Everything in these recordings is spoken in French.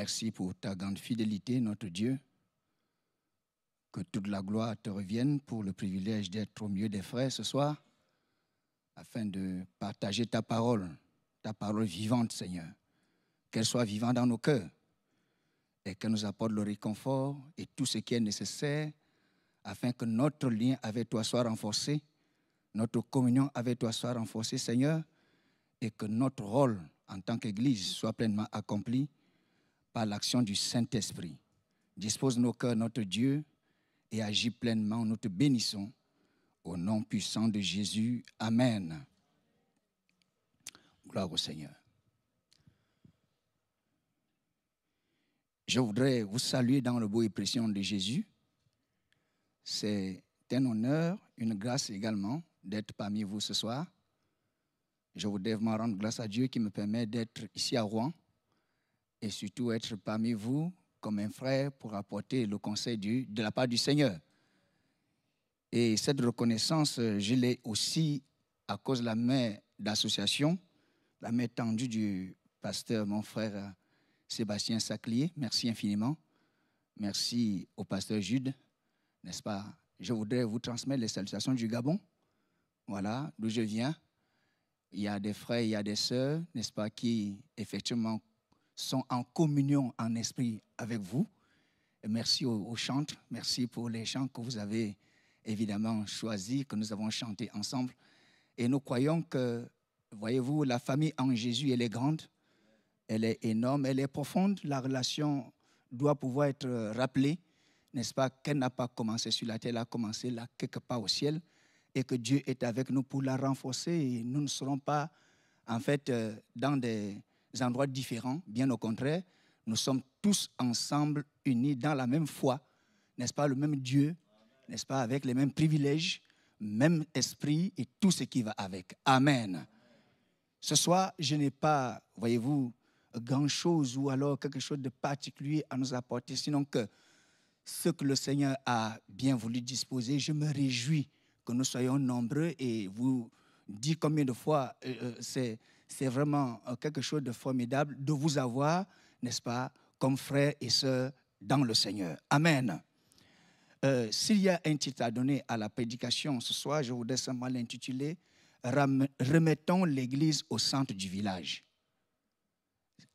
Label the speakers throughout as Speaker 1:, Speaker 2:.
Speaker 1: Merci pour ta grande fidélité, notre Dieu. Que toute la gloire te revienne pour le privilège d'être au milieu des frères ce soir, afin de partager ta parole vivante, Seigneur. Qu'elle soit vivante dans nos cœurs et qu'elle nous apporte le réconfort et tout ce qui est nécessaire afin que notre lien avec toi soit renforcé, notre communion avec toi soit renforcée, Seigneur, et que notre rôle en tant qu'Église soit pleinement accompli par l'action du Saint-Esprit. Dispose nos cœurs, notre Dieu, et agis pleinement. Nous te bénissons au nom puissant de Jésus. Amen. Gloire au Seigneur. Je voudrais vous saluer dans le beau et précieux nom de Jésus. C'est un honneur, une grâce également d'être parmi vous ce soir. Je voudrais vraiment rendre grâce à Dieu qui me permet d'être ici à Rouen et surtout être parmi vous comme un frère pour apporter le conseil de la part du Seigneur. Et cette reconnaissance, je l'ai aussi à cause de la main d'association, la main tendue du pasteur, mon frère Sébastien Saclier. Merci infiniment. Merci au pasteur Jude, n'est-ce pas? Je voudrais vous transmettre les salutations du Gabon. Voilà, d'où je viens. Il y a des frères, il y a des sœurs, n'est-ce pas, qui effectivement sont en communion en esprit avec vous. Et merci aux chantres, merci pour les chants que vous avez évidemment choisis, que nous avons chantés ensemble. Et nous croyons que, voyez-vous, la famille en Jésus, elle est grande, elle est énorme, elle est profonde. La relation doit pouvoir être rappelée, n'est-ce pas, qu'elle n'a pas commencé sur la terre, elle a commencé là, quelque part au ciel, et que Dieu est avec nous pour la renforcer. Et nous ne serons pas, en fait, dans des endroits différents, bien au contraire. Nous sommes tous ensemble, unis dans la même foi, n'est-ce pas, le même Dieu, n'est-ce pas, avec les mêmes privilèges, même esprit et tout ce qui va avec. Amen. Ce soir, je n'ai pas, voyez-vous, grand-chose ou alors quelque chose de particulier à nous apporter, sinon que ce que le Seigneur a bien voulu disposer. Je me réjouis que nous soyons nombreux et vous dis combien de fois c'est vraiment quelque chose de formidable de vous avoir, n'est-ce pas, comme frères et sœurs dans le Seigneur. Amen. S'il y a un titre à donner à la prédication ce soir, je voudrais simplement l'intituler « Remettons l'Église au centre du village ».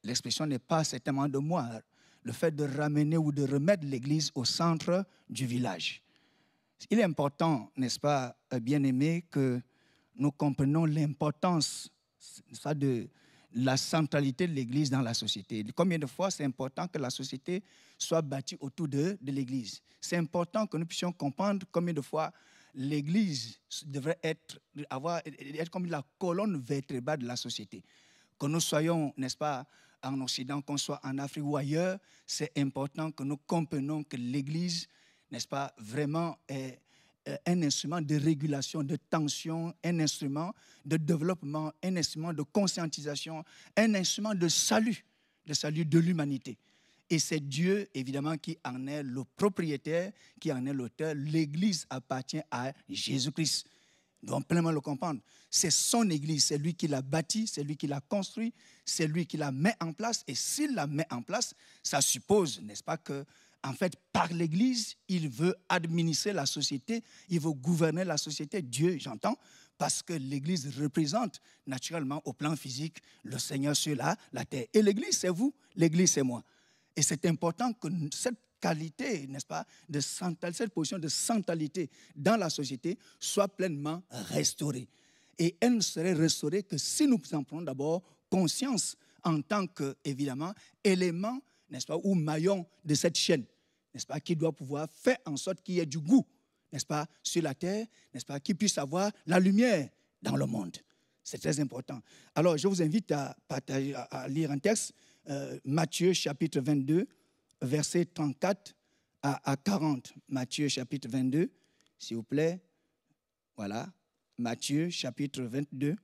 Speaker 1: L'expression n'est pas certainement de moi, le fait de ramener ou de remettre l'Église au centre du village. Il est important, n'est-ce pas, bien-aimés, que nous comprenions l'importance de la centralité de l'Église dans la société. Combien de fois c'est important que la société soit bâtie autour de l'Église. C'est important que nous puissions comprendre combien de fois l'Église devrait être comme la colonne vertébrale de la société. Que nous soyons, n'est-ce pas, en Occident, qu'on soit en Afrique ou ailleurs, c'est important que nous comprenions que l'Église, n'est-ce pas, vraiment est un instrument de régulation, de tension, un instrument de développement, un instrument de conscientisation, un instrument de salut de l'humanité. Et c'est Dieu, évidemment, qui en est le propriétaire, qui en est l'auteur. L'Église appartient à Jésus-Christ. Nous devons pleinement le comprendre. C'est son Église, c'est lui qui l'a bâtie, c'est lui qui l'a construit, c'est lui qui la met en place. Et s'il la met en place, ça suppose, n'est-ce pas, que en fait, par l'Église, il veut administrer la société, il veut gouverner la société, Dieu, j'entends, parce que l'Église représente naturellement au plan physique le Seigneur sur la terre. Et l'Église, c'est vous, l'Église, c'est moi. Et c'est important que cette qualité, n'est-ce pas, cette position de centralité dans la société soit pleinement restaurée. Et elle ne serait restaurée que si nous en prenons d'abord conscience en tant que, évidemment, élément, n'est-ce pas, ou maillon de cette chaîne, n'est-ce pas, qui doit pouvoir faire en sorte qu'il y ait du goût, n'est-ce pas, sur la terre, n'est-ce pas, qu'il puisse avoir la lumière dans le monde. C'est très important. Alors, je vous invite à lire un texte, Matthieu chapitre 22, versets 34 à 40. Matthieu chapitre 22, s'il vous plaît. Voilà, Matthieu chapitre 22,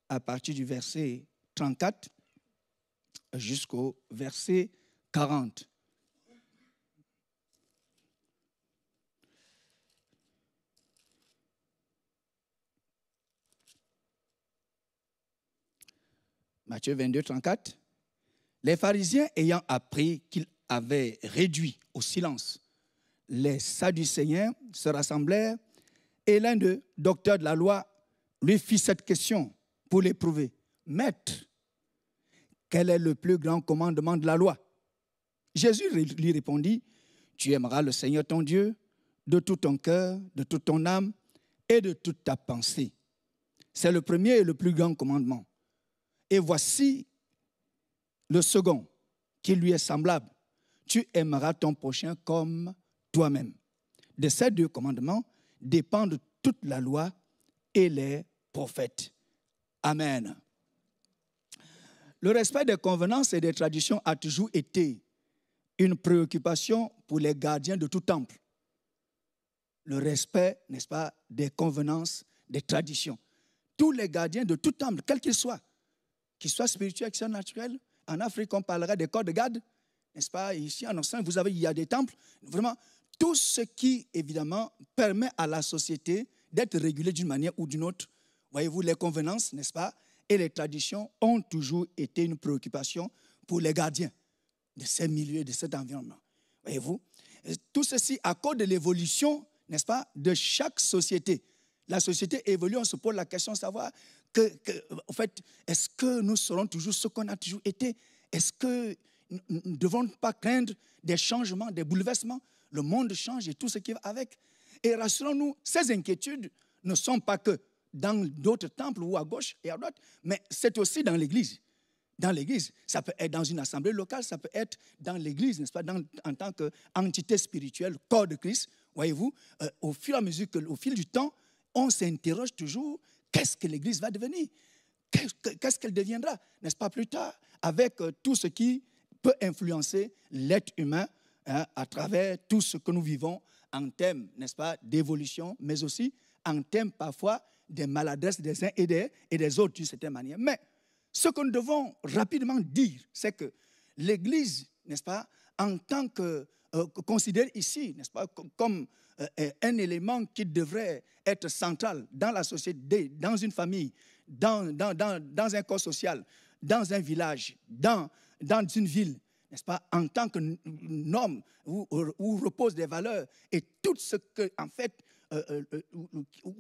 Speaker 1: à partir du verset 34 jusqu'au verset 40. Matthieu 22, 34. Les pharisiens ayant appris qu'il avait réduit au silence les Sadducéens se rassemblèrent et l'un d'eux, docteur de la loi, lui fit cette question pour l'éprouver. Maître, quel est le plus grand commandement de la loi? Jésus lui répondit, tu aimeras le Seigneur ton Dieu de tout ton cœur, de toute ton âme et de toute ta pensée. C'est le premier et le plus grand commandement. Et voici le second, qui lui est semblable. Tu aimeras ton prochain comme toi-même. De ces deux commandements dépendent toute la loi et les prophètes. Amen. Le respect des convenances et des traditions a toujours été une préoccupation pour les gardiens de tout temple. Le respect, n'est-ce pas, des convenances, des traditions. Tous les gardiens de tout temple, quels qu'ils soient spirituels, qu'ils soient naturels. En Afrique, on parlera des corps de garde, n'est-ce pas? Ici, en Occident, il y a des temples. Vraiment, tout ce qui, évidemment, permet à la société d'être régulée d'une manière ou d'une autre. Voyez-vous, les convenances, n'est-ce pas, et les traditions ont toujours été une préoccupation pour les gardiens de ces milieux, de cet environnement. Voyez-vous, tout ceci à cause de l'évolution, n'est-ce pas, de chaque société. La société évolue, on se pose la question de savoir en fait, est-ce que nous serons toujours ce qu'on a toujours été? Est-ce que nous ne devons pas craindre des changements, des bouleversements? Le monde change et tout ce qui va avec. Et rassurons-nous, ces inquiétudes ne sont pas que dans d'autres temples ou à gauche et à droite, mais c'est aussi dans l'Église. Dans l'Église, ça peut être dans une assemblée locale, ça peut être dans l'Église, n'est-ce pas, en tant qu'entité spirituelle, corps de Christ. Voyez-vous, au fur et à mesure au fil du temps, on s'interroge toujours, qu'est-ce que l'Église va devenir? Qu'est-ce qu'elle deviendra, n'est-ce pas, plus tard, avec tout ce qui peut influencer l'être humain à travers tout ce que nous vivons en termes, n'est-ce pas, d'évolution, mais aussi en termes parfois des maladresses des uns et des autres d'une certaine manière. Mais ce que nous devons rapidement dire, c'est que l'Église, n'est-ce pas, en tant que considérée ici, n'est-ce pas, comme un élément qui devrait être central dans la société, dans une famille, dans un corps social, dans un village, dans une ville, n'est-ce pas, en tant que norme où reposent des valeurs et tout ce que, en fait,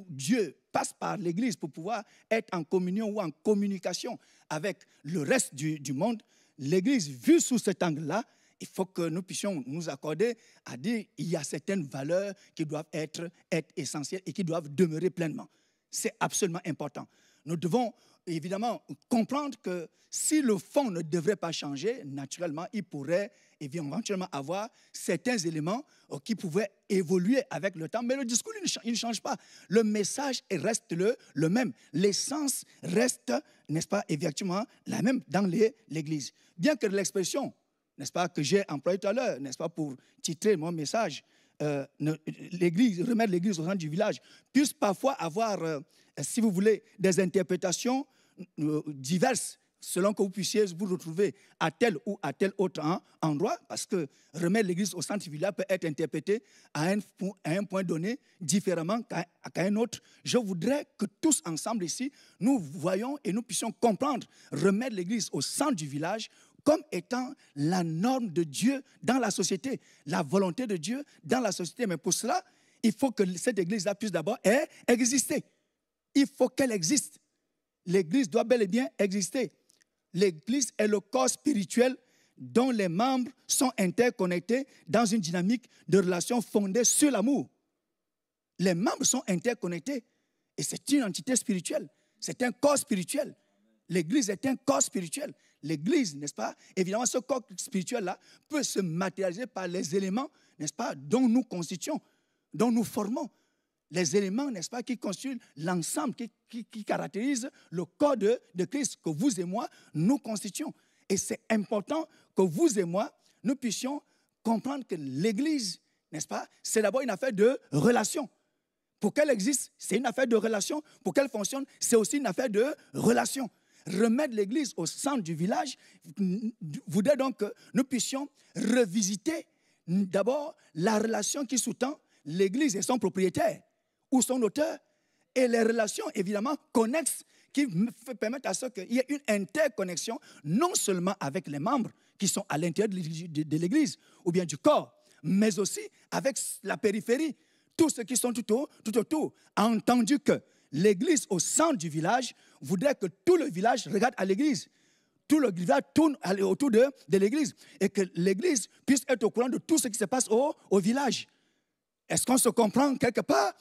Speaker 1: Dieu passe par l'Église pour pouvoir être en communion ou en communication avec le reste du monde. L'Église, vue sous cet angle-là, il faut que nous puissions nous accorder à dire qu'il y a certaines valeurs qui doivent être essentielles et qui doivent demeurer pleinement. C'est absolument important. Nous devons évidemment comprendre que si le fond ne devrait pas changer, naturellement, il pourrait éventuellement avoir certains éléments qui pouvaient évoluer avec le temps. Mais le discours, il ne change pas. Le message reste le même. L'essence reste, n'est-ce pas, effectivement, la même dans l'Église. Bien que l'expression, n'est-ce pas, que j'ai employée tout à l'heure, n'est-ce pas, pour titrer mon message, l'Église, remettre l'Église au centre du village, puisse parfois avoir, si vous voulez, des interprétations diverses, selon que vous puissiez vous retrouver à tel ou à tel autre endroit, parce que remettre l'Église au centre du village peut être interprété à un point donné différemment qu'à un autre. Je voudrais que tous ensemble ici, nous voyions et nous puissions comprendre remettre l'Église au centre du village comme étant la norme de Dieu dans la société, la volonté de Dieu dans la société. Mais pour cela, il faut que cette Église-là puisse d'abord exister. Il faut qu'elle existe. L'Église doit bel et bien exister. L'Église est le corps spirituel dont les membres sont interconnectés dans une dynamique de relation fondée sur l'amour. Les membres sont interconnectés et c'est une entité spirituelle. C'est un corps spirituel. L'Église est un corps spirituel. L'Église, n'est-ce pas, évidemment, ce corps spirituel-là peut se matérialiser par les éléments, n'est-ce pas, dont nous constituons, dont nous formons. Les éléments, n'est-ce pas, qui constituent l'ensemble, qui caractérise le corps de Christ, que vous et moi, nous constituons. Et c'est important que vous et moi, nous puissions comprendre que l'Église, n'est-ce pas, c'est d'abord une affaire de relation. Pour qu'elle existe, c'est une affaire de relation. Pour qu'elle fonctionne, c'est aussi une affaire de relation. Remettre l'Église au centre du village voudrait donc que nous puissions revisiter d'abord la relation qui sous-tend l'Église et son propriétaire ou son auteur et les relations évidemment connexes qui permettent à ce qu'il y ait une interconnexion, non seulement avec les membres qui sont à l'intérieur de l'Église ou bien du corps, mais aussi avec la périphérie, tous ceux qui sont tout autour. A entendu que l'Église au centre du village voudrait que tout le village regarde à l'Église. Tout le village tourne autour de l'Église et que l'Église puisse être au courant de tout ce qui se passe au village. Est-ce qu'on se comprend quelque part?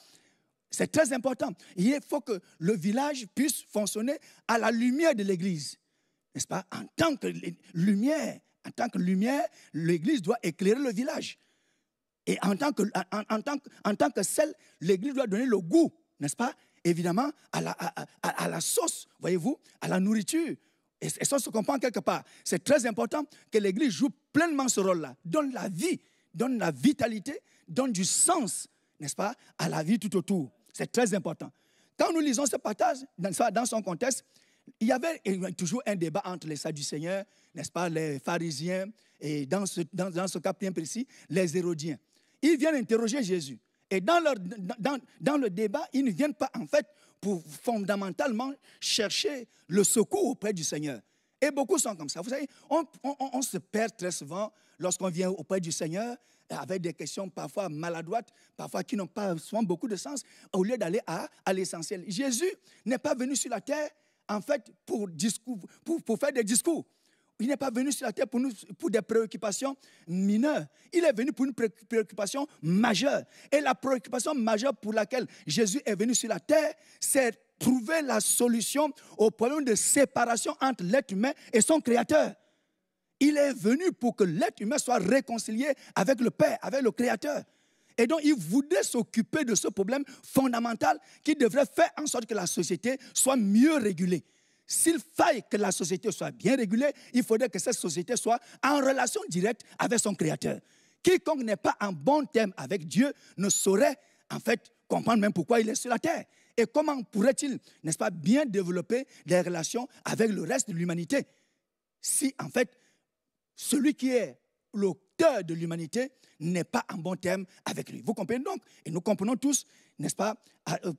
Speaker 1: C'est très important. Il faut que le village puisse fonctionner à la lumière de l'Église. N'est-ce pas? En tant que lumière, l'Église doit éclairer le village. Et en tant que celle, l'Église doit donner le goût, n'est-ce pas? Évidemment, à la sauce, voyez-vous, à la nourriture. Et ça se comprend quelque part. C'est très important que l'Église joue pleinement ce rôle-là. Donne la vie, donne la vitalité, donne du sens, n'est-ce pas, à la vie tout autour. C'est très important. Quand nous lisons ce passage, dans son contexte, il y avait toujours un débat entre les Sadducéens, n'est-ce pas, les pharisiens, et dans ce cas bien précis, les Hérodiens. Ils viennent interroger Jésus. Et dans le débat, ils ne viennent pas en fait pour fondamentalement chercher le secours auprès du Seigneur. Et beaucoup sont comme ça. Vous savez, on se perd très souvent lorsqu'on vient auprès du Seigneur avec des questions parfois maladroites, parfois qui n'ont pas souvent beaucoup de sens, au lieu d'aller à l'essentiel. Jésus n'est pas venu sur la terre en fait pour faire des discours. Il n'est pas venu sur la terre pour des préoccupations mineures. Il est venu pour une préoccupation majeure. Et la préoccupation majeure pour laquelle Jésus est venu sur la terre, c'est trouver la solution au problème de séparation entre l'être humain et son Créateur. Il est venu pour que l'être humain soit réconcilié avec le Père, avec le Créateur. Et donc, il voulait s'occuper de ce problème fondamental qui devrait faire en sorte que la société soit mieux régulée. S'il faille que la société soit bien régulée, il faudrait que cette société soit en relation directe avec son Créateur. Quiconque n'est pas en bon terme avec Dieu ne saurait, en fait, comprendre même pourquoi il est sur la terre. Et comment pourrait-il, n'est-ce pas, bien développer des relations avec le reste de l'humanité si, en fait, celui qui est l'auteur de l'humanité n'est pas en bon terme avec lui. Vous comprenez donc? Et nous comprenons tous, n'est-ce pas,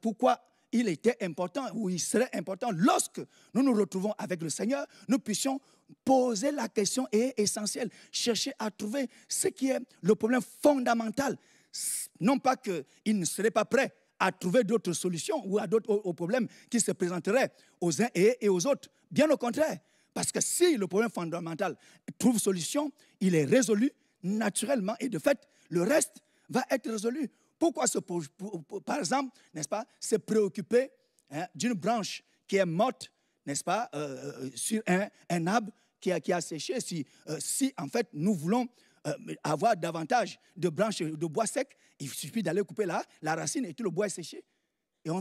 Speaker 1: pourquoi il était important, ou il serait important, lorsque nous nous retrouvons avec le Seigneur, nous puissions poser la question essentielle, chercher à trouver ce qui est le problème fondamental. Non pas qu'il ne serait pas prêt à trouver d'autres solutions ou aux problèmes qui se présenteraient aux uns et aux autres. Bien au contraire, parce que si le problème fondamental trouve solution, il est résolu naturellement et de fait, le reste va être résolu. Pourquoi, par exemple, n'est-ce pas, se préoccuper d'une branche qui est morte, n'est-ce pas, sur un arbre qui a séché, si en fait nous voulons avoir davantage de branches de bois sec, il suffit d'aller couper la racine et tout le bois est séché. Et on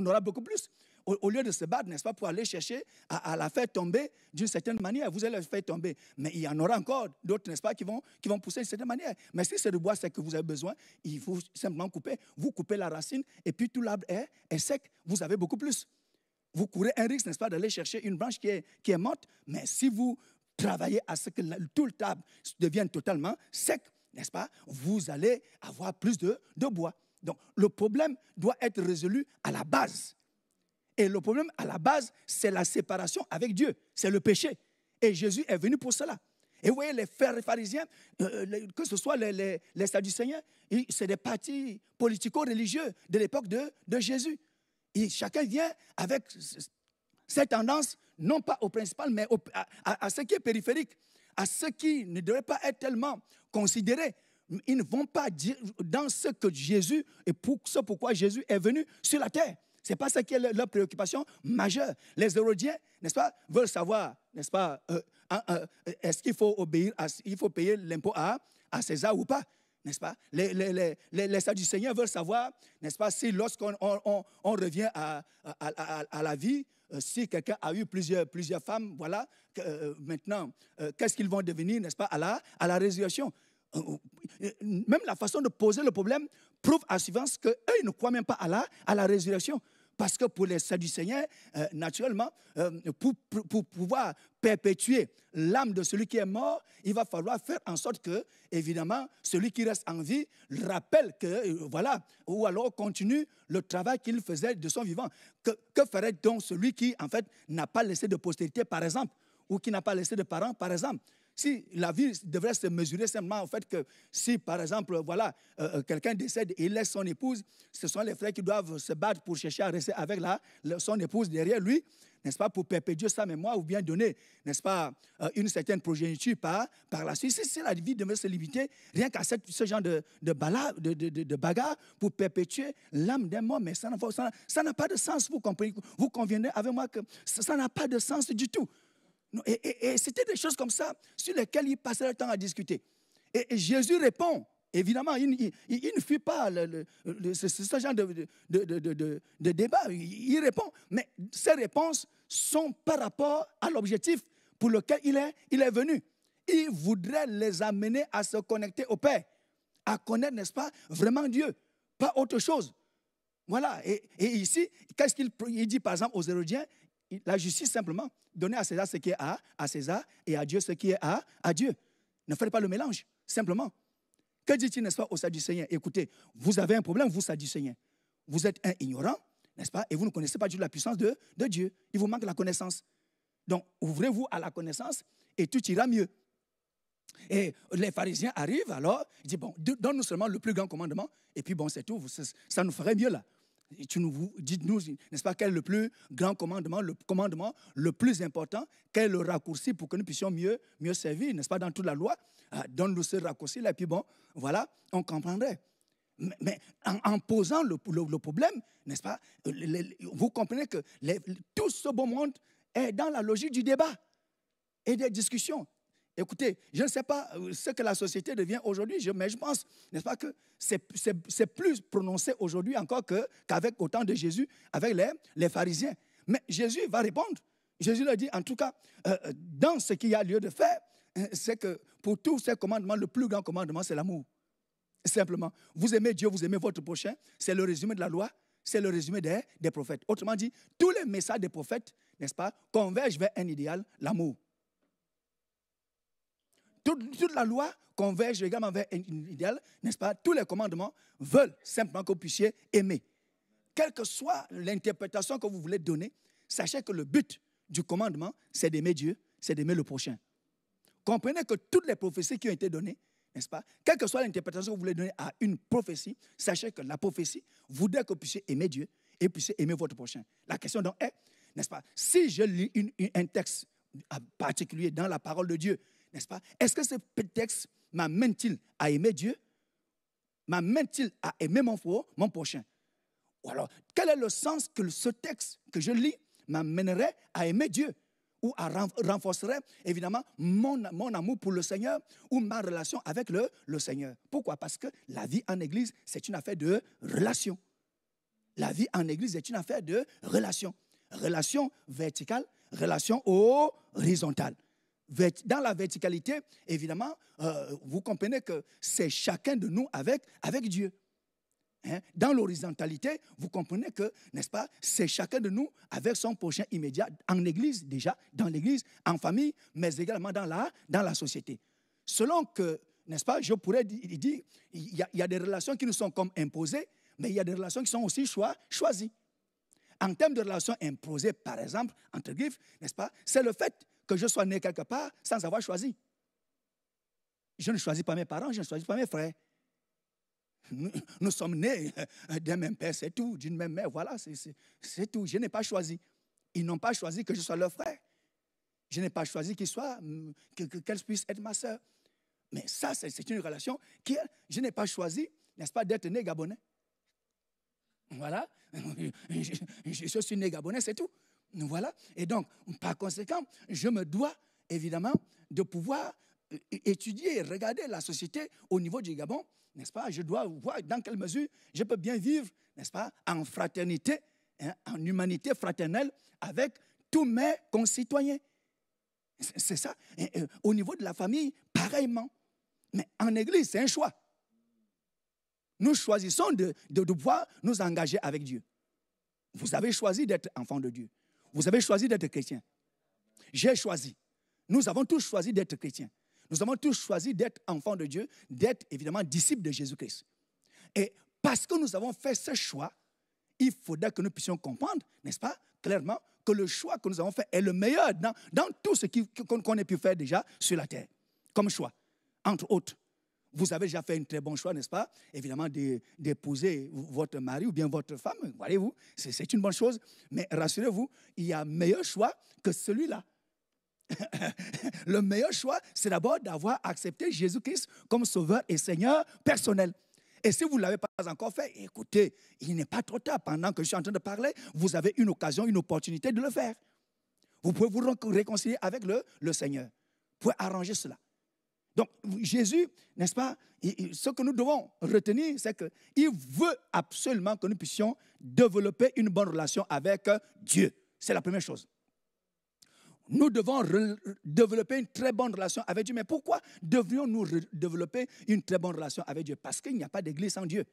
Speaker 1: aura beaucoup plus. Au lieu de se battre, n'est-ce pas, pour aller chercher à la faire tomber d'une certaine manière, vous allez la faire tomber. Mais il y en aura encore d'autres, n'est-ce pas, qui vont pousser d'une certaine manière. Mais si c'est de bois sec que vous avez besoin, il faut simplement couper. Vous coupez la racine et puis tout l'arbre est sec. Vous avez beaucoup plus. Vous courez un risque, n'est-ce pas, d'aller chercher une branche qui est morte. Mais si vous travaillez à ce que tout le arbre devienne totalement sec, n'est-ce pas, vous allez avoir plus de bois. Donc, le problème doit être résolu à la base. Et le problème, à la base, c'est la séparation avec Dieu. C'est le péché. Et Jésus est venu pour cela. Et vous voyez, les pharisiens, que ce soit les Sadducéens, c'est des partis politico-religieux de l'époque de Jésus. Et chacun vient avec cette tendance, non pas au principal, mais à ce qui est périphérique, à ce qui ne devrait pas être tellement considéré. Ils ne vont pas dire dans ce que Jésus, et pourquoi Jésus est venu sur la terre. Ce n'est pas ça qui est leur préoccupation majeure. Les Hérodiens, n'est-ce pas, veulent savoir, n'est-ce pas, est-ce qu'il faut il faut payer l'impôt à César ou pas, n'est-ce pas? Les Sadducéens veulent savoir, n'est-ce pas, si lorsqu'on revient à la vie, si quelqu'un a eu plusieurs femmes, voilà, maintenant, qu'est-ce qu'ils vont devenir, n'est-ce pas, à la résurrection? Même la façon de poser le problème prouve à suivance qu'eux, ils ne croient même pas à la résurrection.
Speaker 2: Parce que pour les Sadducéens, naturellement, pour pouvoir perpétuer l'âme de celui qui est mort, il va falloir faire en sorte que, évidemment, celui qui reste en vie rappelle que, voilà, ou alors continue le travail qu'il faisait de son vivant. Que ferait donc celui qui, en fait, n'a pas laissé de postérité, par exemple, ou qui n'a pas laissé de parents, par exemple? Si la vie devrait se mesurer simplement au fait que si, par exemple, voilà, quelqu'un décède et il laisse son épouse, ce sont les frères qui doivent se battre pour chercher à rester avec son épouse derrière lui, n'est-ce pas, pour perpétuer sa mémoire ou bien donner, n'est-ce pas, une certaine progéniture par la suite. Si la vie devait se limiter rien qu'à ce genre de bagarre pour perpétuer l'âme d'un mort, mais ça n'a pas de sens, vous comprenez, vous conviendrez avec moi que ça n'a pas de sens du tout. Et c'était des choses comme ça sur lesquelles il passait le temps à discuter. Et Jésus répond. Évidemment, il ne fuit pas ce genre de débat. Il répond. Mais ses réponses sont par rapport à l'objectif pour lequel il est venu. Il voudrait les amener à se connecter au Père, à connaître, n'est-ce pas, vraiment Dieu, pas autre chose. Voilà. Et ici, qu'est-ce qu'il dit, par exemple, aux Hérodiens? La justice, simplement, donner à César ce qui est à César et à Dieu ce qui est à Dieu. Ne faites pas le mélange, simplement. Que dit-il, n'est-ce pas, aux Sadducéens? Écoutez, vous avez un problème, vous, Sadducéens. Vous êtes un ignorant, n'est-ce pas, et vous ne connaissez pas du tout la puissance de Dieu. Il vous manque la connaissance. Donc, ouvrez-vous à la connaissance et tout ira mieux. Et les pharisiens arrivent alors, ils disent, bon, donne-nous seulement le plus grand commandement, et puis bon, c'est tout, ça nous ferait mieux là. Dites-nous, n'est-ce pas, quel est le plus grand commandement, le commandement le plus important, quel est le raccourci pour que nous puissions mieux servir, n'est-ce pas, dans toute la loi. Donne-nous ce raccourci-là, et puis bon, voilà, on comprendrait. Mais en posant le problème, n'est-ce pas, vous comprenez que tout ce beau monde est dans la logique du débat et des discussions. Écoutez, je ne sais pas ce que la société devient aujourd'hui, mais je pense, n'est-ce pas, que c'est plus prononcé aujourd'hui encore qu'avec au temps de Jésus, avec les pharisiens. Mais Jésus va répondre. Jésus leur dit, en tout cas, dans ce qu'il y a lieu de faire, c'est que pour tous ces commandements, le plus grand commandement, c'est l'amour. Simplement, vous aimez Dieu, vous aimez votre prochain, c'est le résumé de la loi, c'est le résumé des prophètes. Autrement dit, tous les messages des prophètes, n'est-ce pas, convergent vers un idéal, l'amour. Toute la loi converge également vers un idéal, n'est-ce pas? Tous les commandements veulent simplement que vous puissiez aimer. Quelle que soit l'interprétation que vous voulez donner, sachez que le but du commandement, c'est d'aimer Dieu, c'est d'aimer le prochain. Comprenez que toutes les prophéties qui ont été données, n'est-ce pas? Quelle que soit l'interprétation que vous voulez donner à une prophétie, sachez que la prophétie voudrait que vous puissiez aimer Dieu et que vous puissiez aimer votre prochain. La question donc est, n'est-ce pas? Si je lis un texte particulier dans la parole de Dieu, n'est-ce pas? Est-ce que ce texte m'amène-t-il à aimer Dieu? M'amène-t-il à aimer mon prochain? Ou alors, quel est le sens que ce texte que je lis m'amènerait à aimer Dieu? Ou à renforcerait, évidemment, mon amour pour le Seigneur ou ma relation avec le Seigneur. Pourquoi? Parce que la vie en Église, c'est une affaire de relation. La vie en Église est une affaire de relation. Relation verticale, relation horizontale. Dans la verticalité, évidemment, vous comprenez que c'est chacun de nous avec Dieu. Dans l'horizontalité, vous comprenez que, n'est-ce pas, c'est chacun de nous avec son prochain immédiat, en Église déjà, dans l'Église, en famille, mais également dans la société. Selon que, n'est-ce pas, je pourrais dire, il y a des relations qui nous sont comme imposées, mais il y a des relations qui sont aussi choisies. En termes de relations imposées, par exemple, entre griffes, n'est-ce pas, c'est le fait que je sois né quelque part sans avoir choisi. Je ne choisis pas mes parents, je ne choisis pas mes frères. Nous sommes nés d'un même père, c'est tout, d'une même mère, voilà, c'est tout. Je n'ai pas choisi. Ils n'ont pas choisi que je sois leur frère. Je n'ai pas choisi qu'elle puisse être ma soeur. Mais ça, c'est une relation qui, je n'ai pas choisi, n'est-ce pas, d'être né gabonais. Voilà, je suis né gabonais, c'est tout. Voilà, et donc, par conséquent, je me dois, évidemment, de pouvoir étudier et regarder la société au niveau du Gabon, n'est-ce pas? Je dois voir dans quelle mesure je peux bien vivre, n'est-ce pas, en fraternité, en humanité fraternelle avec tous mes concitoyens. C'est ça. Au niveau de la famille, pareillement. Mais en Église, c'est un choix. Nous choisissons de pouvoir nous engager avec Dieu. Vous avez choisi d'être enfant de Dieu. Vous avez choisi d'être chrétien. J'ai choisi. Nous avons tous choisi d'être chrétiens. Nous avons tous choisi d'être enfants de Dieu, d'être évidemment disciples de Jésus-Christ. Et parce que nous avons fait ce choix, il faudrait que nous puissions comprendre, n'est-ce pas, clairement, que le choix que nous avons fait est le meilleur dans tout ce qu'on ait pu faire déjà sur la terre, comme choix. Entre autres, vous avez déjà fait un très bon choix, n'est-ce pas, évidemment, d'épouser votre mari ou bien votre femme, voyez-vous, c'est une bonne chose, mais rassurez-vous, il y a un meilleur choix que celui-là. Le meilleur choix, c'est d'abord d'avoir accepté Jésus-Christ comme sauveur et Seigneur personnel. Et si vous ne l'avez pas encore fait, écoutez, il n'est pas trop tard. Pendant que je suis en train de parler, vous avez une occasion, une opportunité de le faire. Vous pouvez vous réconcilier avec le Seigneur. Vous pouvez arranger cela. Donc, Jésus, n'est-ce pas, ce que nous devons retenir, c'est qu'il veut absolument que nous puissions développer une bonne relation avec Dieu. C'est la première chose. Nous devons développer une très bonne relation avec Dieu. Mais pourquoi devrions-nous développer une très bonne relation avec Dieu? Parce qu'il n'y a pas d'église sans Dieu.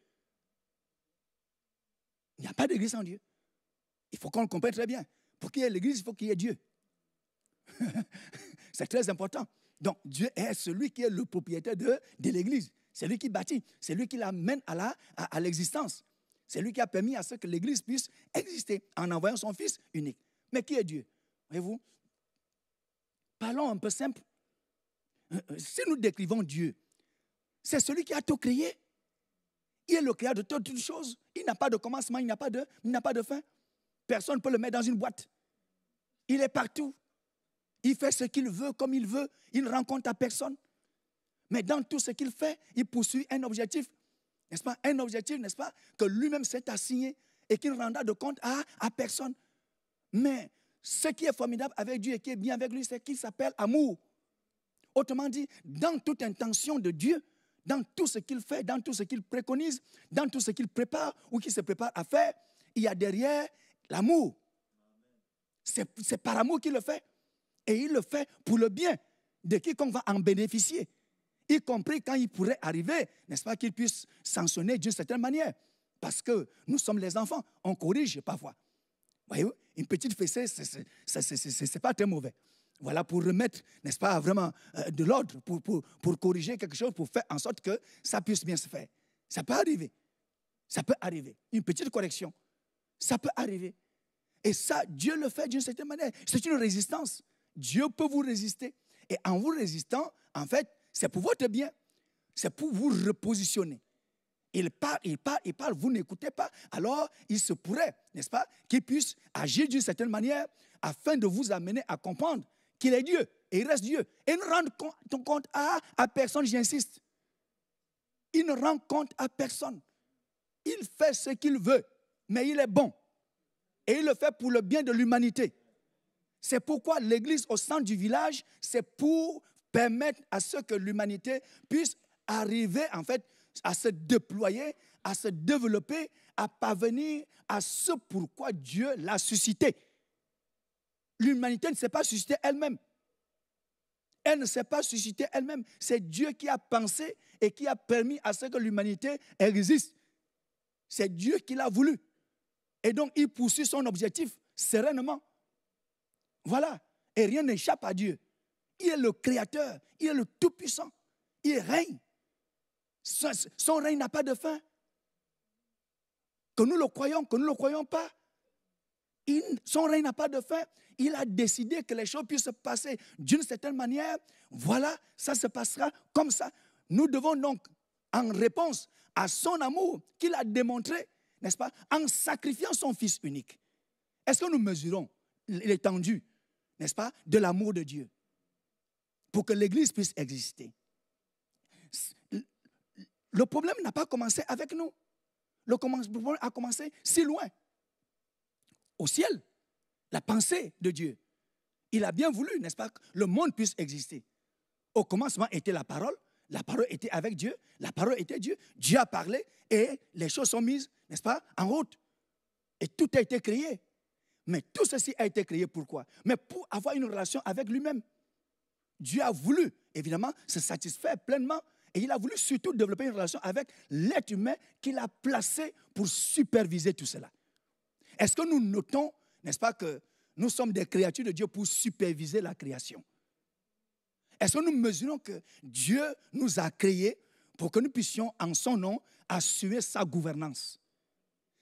Speaker 2: Il n'y a pas d'église sans Dieu. Il faut qu'on le comprenne très bien. Pour qu'il y ait l'église, il faut qu'il y ait Dieu. C'est très important. Donc, Dieu est celui qui est le propriétaire de l'église. C'est lui qui bâtit. C'est lui qui l'amène à l'existence. C'est lui qui a permis à ce que l'église puisse exister en envoyant son Fils unique. Mais qui est Dieu? Voyez-vous? Parlons un peu simple. Si nous décrivons Dieu, c'est celui qui a tout créé. Il est le créateur de toutes choses. Il n'a pas de commencement, il n'a pas de fin. Personne ne peut le mettre dans une boîte. Il est partout. Il fait ce qu'il veut, comme il veut. Il ne rend compte à personne. Mais dans tout ce qu'il fait, il poursuit un objectif. N'est-ce pas? Un objectif, n'est-ce pas? Que lui-même s'est assigné et qu'il ne rendra de compte à personne. Mais ce qui est formidable avec Dieu et qui est bien avec lui, c'est qu'il s'appelle amour. Autrement dit, dans toute intention de Dieu, dans tout ce qu'il fait, dans tout ce qu'il préconise, dans tout ce qu'il prépare ou qu'il se prépare à faire, il y a derrière l'amour. C'est par amour qu'il le fait. Et il le fait pour le bien de quiconque va en bénéficier. Y compris quand il pourrait arriver, n'est-ce pas, qu'il puisse sanctionner d'une certaine manière. Parce que nous sommes les enfants, on corrige parfois. Voyez-vous, une petite fessée, c'est pas très mauvais. Voilà, pour remettre, n'est-ce pas, vraiment de l'ordre, pour corriger quelque chose, pour faire en sorte que ça puisse bien se faire. Ça peut arriver. Ça peut arriver. Une petite correction. Ça peut arriver. Et ça, Dieu le fait d'une certaine manière. C'est une résistance. Dieu peut vous résister. Et en vous résistant, en fait, c'est pour votre bien. C'est pour vous repositionner. Il parle, vous n'écoutez pas. Alors, il se pourrait, n'est-ce pas, qu'il puisse agir d'une certaine manière afin de vous amener à comprendre qu'il est Dieu et il reste Dieu. Et ne rendre compte à personne, j'insiste. Il ne rend compte à personne. Il fait ce qu'il veut, mais il est bon. Et il le fait pour le bien de l'humanité. C'est pourquoi l'église au centre du village, c'est pour permettre à ce que l'humanité puisse arriver, en fait, à se déployer, à se développer, à parvenir à ce pourquoi Dieu l'a suscité. L'humanité ne s'est pas suscitée elle-même. Elle ne s'est pas suscitée elle-même. C'est Dieu qui a pensé et qui a permis à ce que l'humanité existe. C'est Dieu qui l'a voulu. Et donc, il poursuit son objectif sereinement. Voilà. Et rien n'échappe à Dieu. Il est le Créateur. Il est le Tout-Puissant. Il règne. Son règne n'a pas de fin. Que nous le croyons, que nous ne le croyons pas. Son règne n'a pas de fin. Il a décidé que les choses puissent se passer d'une certaine manière. Voilà, ça se passera comme ça. Nous devons donc, en réponse à son amour qu'il a démontré, n'est-ce pas, en sacrifiant son Fils unique. Est-ce que nous mesurons l'étendue, n'est-ce pas, de l'amour de Dieu pour que l'Église puisse exister? Le problème n'a pas commencé avec nous. Le problème a commencé si loin. Au ciel, la pensée de Dieu. Il a bien voulu, n'est-ce pas, que le monde puisse exister. Au commencement était la parole était avec Dieu, la parole était Dieu. Dieu a parlé et les choses sont mises, n'est-ce pas, en route. Et tout a été créé. Mais tout ceci a été créé pourquoi? Mais pour avoir une relation avec lui-même. Dieu a voulu, évidemment, se satisfaire pleinement. Et il a voulu surtout développer une relation avec l'être humain qu'il a placé pour superviser tout cela. Est-ce que nous notons, n'est-ce pas, que nous sommes des créatures de Dieu pour superviser la création? Est-ce que nous mesurons que Dieu nous a créés pour que nous puissions, en son nom, assurer sa gouvernance?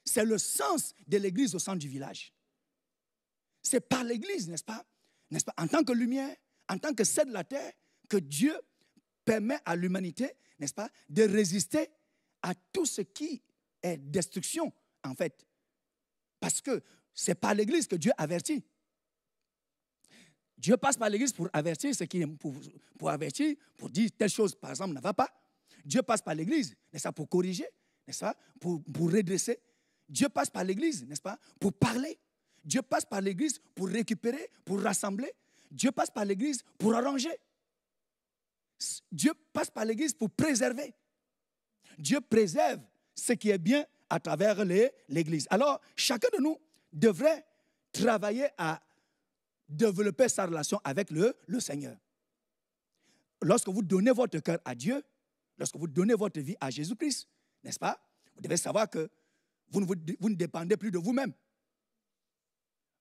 Speaker 2: C'est le sens de l'Église au centre du village. C'est par l'Église, n'est-ce pas, en tant que lumière, en tant que sel de la terre, que Dieu permet à l'humanité, n'est-ce pas, de résister à tout ce qui est destruction, en fait. Parce que c'est par l'Église que Dieu avertit. Dieu passe par l'Église pour avertir ce qui pour avertir, pour dire telle chose, par exemple, ne va pas. Dieu passe par l'Église, n'est-ce pas, pour corriger, n'est-ce pas, pour redresser. Dieu passe par l'Église, n'est-ce pas, pour parler. Dieu passe par l'Église pour récupérer, pour rassembler. Dieu passe par l'Église pour arranger. Dieu passe par l'Église pour préserver. Dieu préserve ce qui est bien à travers l'Église. Alors, chacun de nous devrait travailler à développer sa relation avec le Seigneur. Lorsque vous donnez votre cœur à Dieu, lorsque vous donnez votre vie à Jésus-Christ, n'est-ce pas? Vous devez savoir que vous ne dépendez plus de vous-même.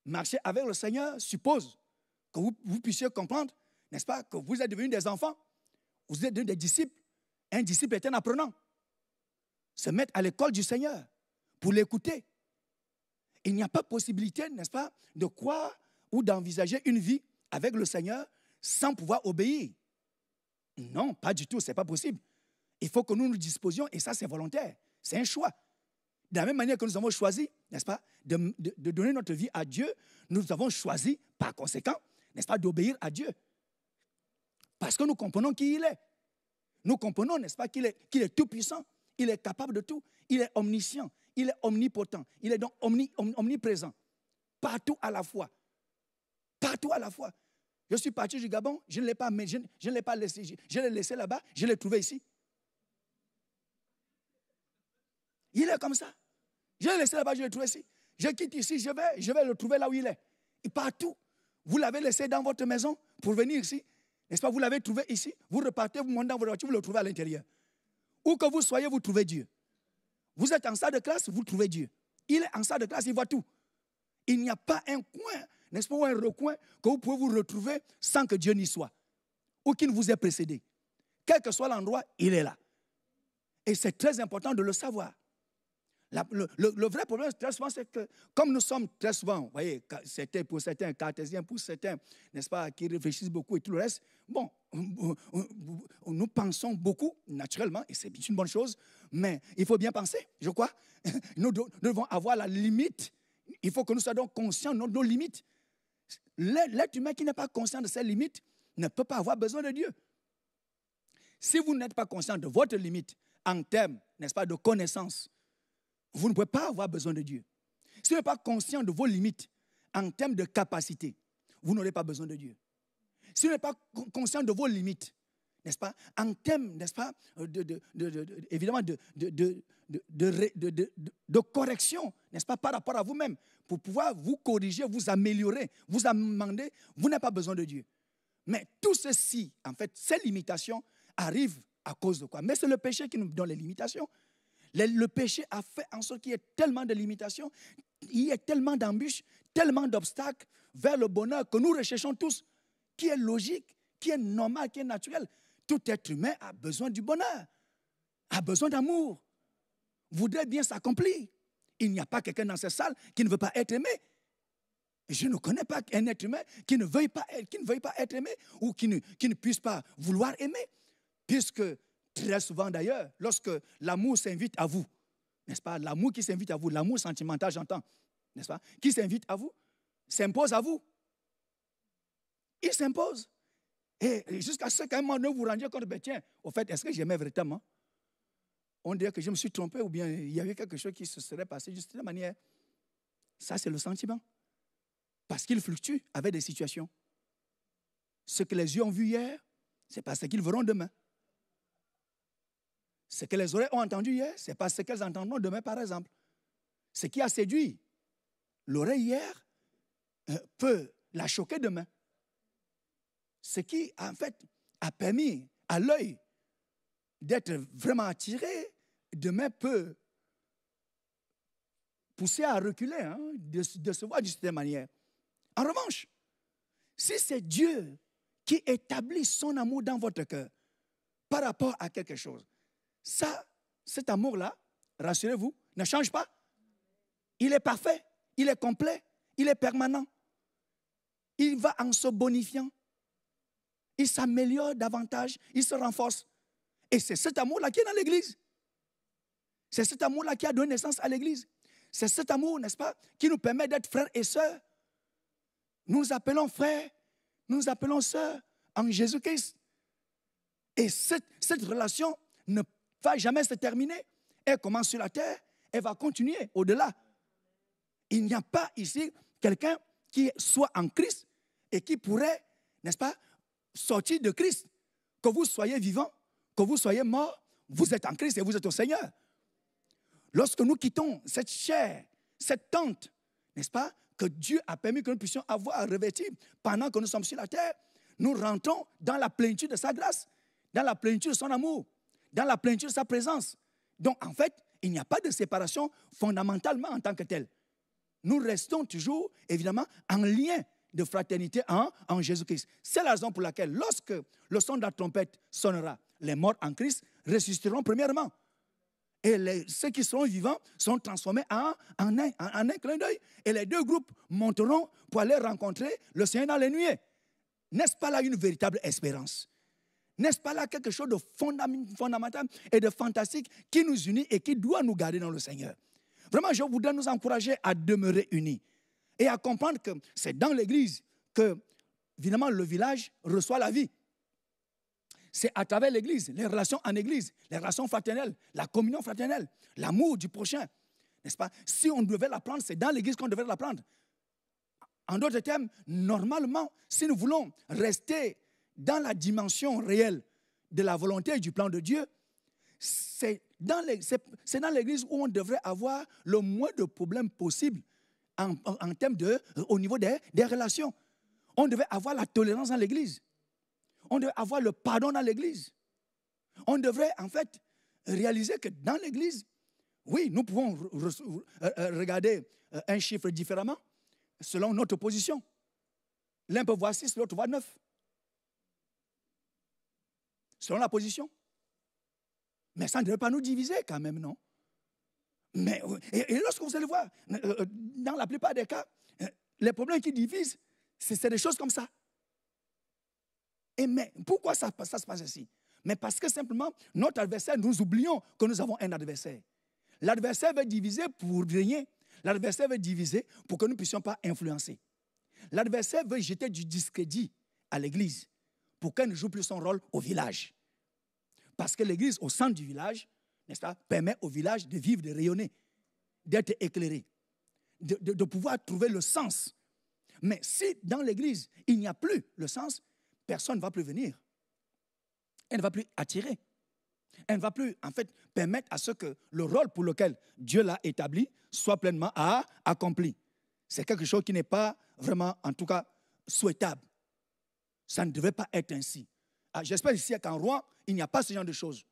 Speaker 2: Marcher avec le Seigneur suppose que vous puissiez comprendre, n'est-ce pas, que vous êtes devenus des enfants, vous êtes devenus des disciples. Un disciple est un apprenant. Se mettre à l'école du Seigneur pour l'écouter. Il n'y a pas possibilité, n'est-ce pas, de croire ou d'envisager une vie avec le Seigneur sans pouvoir obéir. Non, pas du tout, ce n'est pas possible. Il faut que nous nous disposions, et ça c'est volontaire, c'est un choix. De la même manière que nous avons choisi, n'est-ce pas, de donner notre vie à Dieu, nous avons choisi, par conséquent, n'est-ce pas, d'obéir à Dieu. Parce que nous comprenons qui il est. Nous comprenons, n'est-ce pas, qu'il est tout puissant, il est capable de tout, il est omniscient, il est omnipotent, il est donc omniprésent, partout à la fois. Partout à la fois. Je suis parti du Gabon, je ne l'ai pas laissé, je l'ai laissé là-bas, je l'ai trouvé ici. Il est comme ça. Je l'ai laissé là-bas, je l'ai trouvé ici. Je quitte ici, je vais le trouver là où il est. Et partout. Vous l'avez laissé dans votre maison pour venir ici. N'est-ce pas? Vous l'avez trouvé ici. Vous repartez, vous montez dans votre voiture, vous le trouvez à l'intérieur. Où que vous soyez, vous trouvez Dieu. Vous êtes en salle de classe, vous trouvez Dieu. Il est en salle de classe, il voit tout. Il n'y a pas un coin, n'est-ce pas, ou un recoin que vous pouvez vous retrouver sans que Dieu n'y soit. Ou qu'il ne vous ait précédé. Quel que soit l'endroit, il est là. Et c'est très important de le savoir. Le vrai problème, très souvent, c'est que, comme nous sommes très souvent, vous voyez, pour certains cartésiens, pour certains, n'est-ce pas, qui réfléchissent beaucoup et tout le reste, bon, nous pensons beaucoup, naturellement, et c'est une bonne chose, mais il faut bien penser, je crois. Nous devons avoir la limite. Il faut que nous soyons conscients de nos limites. L'être humain qui n'est pas conscient de ses limites ne peut pas avoir besoin de Dieu. Si vous n'êtes pas conscient de votre limite en termes, n'est-ce pas, de connaissance, vous ne pouvez pas avoir besoin de Dieu. Si vous n'êtes pas conscient de vos limites en termes de capacité, vous n'aurez pas besoin de Dieu. Si vous n'êtes pas conscient de vos limites, n'est-ce pas, en termes, n'est-ce pas, évidemment, de correction, n'est-ce pas, par rapport à vous-même, pour pouvoir vous corriger, vous améliorer, vous amender, vous n'avez pas besoin de Dieu. Mais tout ceci, en fait, ces limitations arrivent à cause de quoi? Mais c'est le péché qui nous donne les limitations. Le péché a fait en sorte qu'il y ait tellement de limitations, il y a tellement d'embûches, tellement d'obstacles vers le bonheur que nous recherchons tous, qui est logique, qui est normal, qui est naturel. Tout être humain a besoin du bonheur, a besoin d'amour, voudrait bien s'accomplir. Il n'y a pas quelqu'un dans cette salle qui ne veut pas être aimé. Je ne connais pas un être humain qui ne veuille pas être aimé ou qui ne puisse pas vouloir aimer, puisque très souvent d'ailleurs, lorsque l'amour s'invite à vous, n'est-ce pas? L'amour qui s'invite à vous, l'amour sentimental, j'entends, n'est-ce pas? Qui s'invite à vous, s'impose à vous. Il s'impose. Et jusqu'à ce qu'à un moment donné, vous vous rendiez compte, ben tiens, au fait, est-ce que j'aimais véritablement? On dirait que je me suis trompé ou bien il y avait quelque chose qui se serait passé juste de la manière. Ça, c'est le sentiment. Parce qu'il fluctue avec des situations. Ce que les yeux ont vu hier, c'est pas ce qu'ils verront demain. Ce que les oreilles ont entendu hier, ce n'est pas ce qu'elles entendront demain, par exemple. Ce qui a séduit l'oreille hier peut la choquer demain. Ce qui, en fait, a permis à l'œil d'être vraiment attiré, demain peut poussé à reculer, hein, de se voir d'une certaine manière. En revanche, si c'est Dieu qui établit son amour dans votre cœur par rapport à quelque chose, ça, cet amour-là, rassurez-vous, ne change pas. Il est parfait, il est complet, il est permanent. Il va en se bonifiant. Il s'améliore davantage, il se renforce. Et c'est cet amour-là qui est dans l'Église. C'est cet amour-là qui a donné naissance à l'Église. C'est cet amour, n'est-ce pas, qui nous permet d'être frères et sœurs. Nous nous appelons frères, nous nous appelons sœurs en Jésus-Christ. Et cette relation ne va jamais se terminer. Elle commence sur la terre, elle va continuer au-delà. Il n'y a pas ici quelqu'un qui soit en Christ et qui pourrait, n'est-ce pas, sortir de Christ. Que vous soyez vivant, que vous soyez mort, vous êtes en Christ et vous êtes au Seigneur. Lorsque nous quittons cette chair, cette tente, n'est-ce pas, que Dieu a permis que nous puissions avoir à revêtir pendant que nous sommes sur la terre, nous rentrons dans la plénitude de sa grâce, dans la plénitude de son amour, dans la plénitude de sa présence. Donc, en fait, il n'y a pas de séparation fondamentalement en tant que telle. Nous restons toujours, évidemment, en lien de fraternité en Jésus-Christ. C'est la raison pour laquelle, lorsque le son de la trompette sonnera, les morts en Christ ressusciteront premièrement. Et ceux qui seront vivants seront transformés en un clin d'œil. Et les deux groupes monteront pour aller rencontrer le Seigneur dans les nuées. N'est-ce pas là une véritable espérance? N'est-ce pas là quelque chose de fondamental et de fantastique qui nous unit et qui doit nous garder dans le Seigneur? Vraiment, je voudrais nous encourager à demeurer unis et à comprendre que c'est dans l'Église que, évidemment, le village reçoit la vie. C'est à travers l'Église, les relations en Église, les relations fraternelles, la communion fraternelle, l'amour du prochain. N'est-ce pas? Si on devait l'apprendre, c'est dans l'Église qu'on devrait l'apprendre. En d'autres termes, normalement, si nous voulons rester dans la dimension réelle de la volonté et du plan de Dieu, c'est dans l'Église où on devrait avoir le moins de problèmes possibles en termes au niveau des relations. On devait avoir la tolérance dans l'Église. On devait avoir le pardon dans l'Église. On devrait, en fait, réaliser que dans l'Église, oui, nous pouvons regarder un chiffre différemment selon notre position. L'un peut voir 6, l'autre voit 9. Selon la position. Mais ça ne devrait pas nous diviser quand même, non? Mais, et lorsque vous allez voir, dans la plupart des cas, les problèmes qui divisent, c'est des choses comme ça. Mais pourquoi ça se passe ainsi? Mais parce que simplement, notre adversaire, nous oublions que nous avons un adversaire. L'adversaire veut diviser pour rien. L'adversaire veut diviser pour que nous ne puissions pas influencer. L'adversaire veut jeter du discrédit à l'Église pour qu'elle ne joue plus son rôle au village. Parce que l'Église, au centre du village, n'est-ce pas, permet au village de vivre, de rayonner, d'être éclairé, de pouvoir trouver le sens. Mais si dans l'Église, il n'y a plus le sens, personne ne va plus venir. Elle ne va plus attirer. Elle ne va plus, en fait, permettre à ce que le rôle pour lequel Dieu l'a établi soit pleinement accompli. C'est quelque chose qui n'est pas vraiment, en tout cas, souhaitable. Ça ne devait pas être ainsi. J'espère ici qu'en Rouen, il n'y a pas ce genre de choses.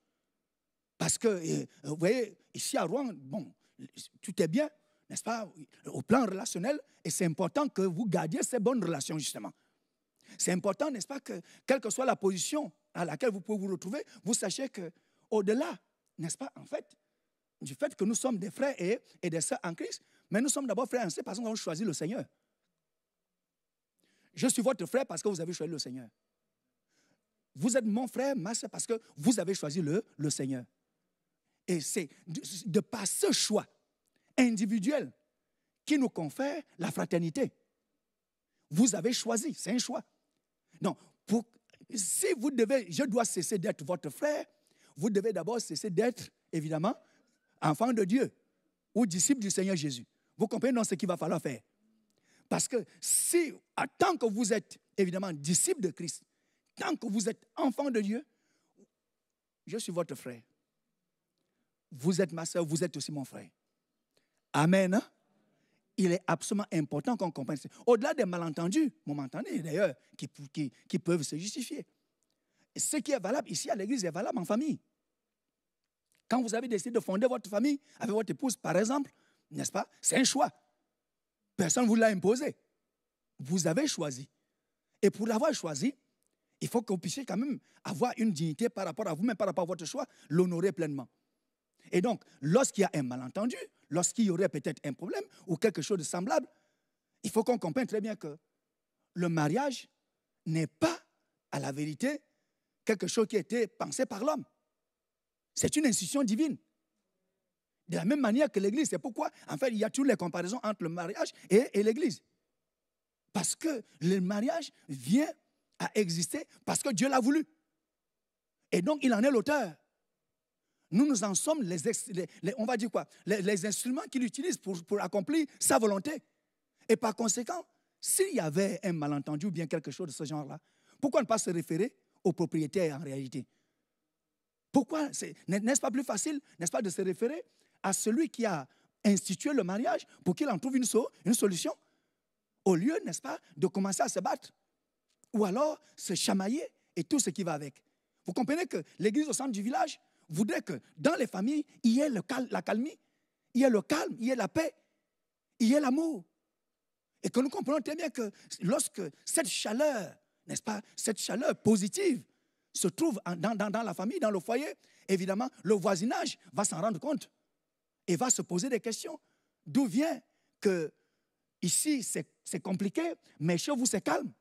Speaker 2: Parce que, vous voyez, ici à Rouen, bon, tout est bien, n'est-ce pas, au plan relationnel, et c'est important que vous gardiez ces bonnes relations, justement. C'est important, n'est-ce pas, que quelle que soit la position à laquelle vous pouvez vous retrouver, vous sachiez qu'au-delà, n'est-ce pas, en fait, du fait que nous sommes des frères et des sœurs en Christ, mais nous sommes d'abord frères et sœurs parce que nous avons choisi le Seigneur. Je suis votre frère parce que vous avez choisi le Seigneur. Vous êtes mon frère, ma sœur, parce que vous avez choisi le Seigneur. Et c'est de par ce choix individuel qui nous confère la fraternité. Vous avez choisi, c'est un choix. Donc, si vous devez, je dois cesser d'être votre frère, vous devez d'abord cesser d'être, évidemment, enfant de Dieu ou disciple du Seigneur Jésus. Vous comprenez donc ce qu'il va falloir faire. Parce que si, tant que vous êtes, évidemment, disciple de Christ, tant que vous êtes enfant de Dieu, je suis votre frère. Vous êtes ma soeur, vous êtes aussi mon frère. Amen. Hein? Il est absolument important qu'on comprenne ça. Au-delà des malentendus, momentanés d'ailleurs, qui peuvent se justifier. Ce qui est valable ici à l'église est valable en famille. Quand vous avez décidé de fonder votre famille avec votre épouse, par exemple, n'est-ce pas? C'est un choix. Personne ne vous l'a imposé. Vous avez choisi. Et pour l'avoir choisi, il faut que vous puissiez quand même avoir une dignité par rapport à vous-même, par rapport à votre choix, l'honorer pleinement. Et donc, lorsqu'il y a un malentendu, lorsqu'il y aurait peut-être un problème ou quelque chose de semblable, il faut qu'on comprenne très bien que le mariage n'est pas, à la vérité, quelque chose qui a été pensé par l'homme. C'est une institution divine. De la même manière que l'Église. C'est pourquoi, en fait, il y a toutes les comparaisons entre le mariage et l'Église. Parce que le mariage vient à exister parce que Dieu l'a voulu. Et donc, il en est l'auteur. Nous en sommes on va dire quoi? Les instruments qu'il utilise pour accomplir sa volonté. Et par conséquent, s'il y avait un malentendu ou bien quelque chose de ce genre-là, pourquoi ne pas se référer au propriétaire en réalité? Pourquoi? N'est-ce pas plus facile, n'est-ce pas, de se référer à celui qui a institué le mariage pour qu'il en trouve une solution? Au lieu, n'est-ce pas, de commencer à se battre ou alors se chamailler et tout ce qui va avec. Vous comprenez que l'Église au centre du village voudrait que dans les familles, il y ait la calmie, il y ait le calme, il y ait la paix, il y ait l'amour. Et que nous comprenons très bien que lorsque cette chaleur, n'est-ce pas, cette chaleur positive se trouve dans la famille, dans le foyer, évidemment, le voisinage va s'en rendre compte et va se poser des questions. D'où vient que ici, c'est compliqué, mais chez vous, c'est calme?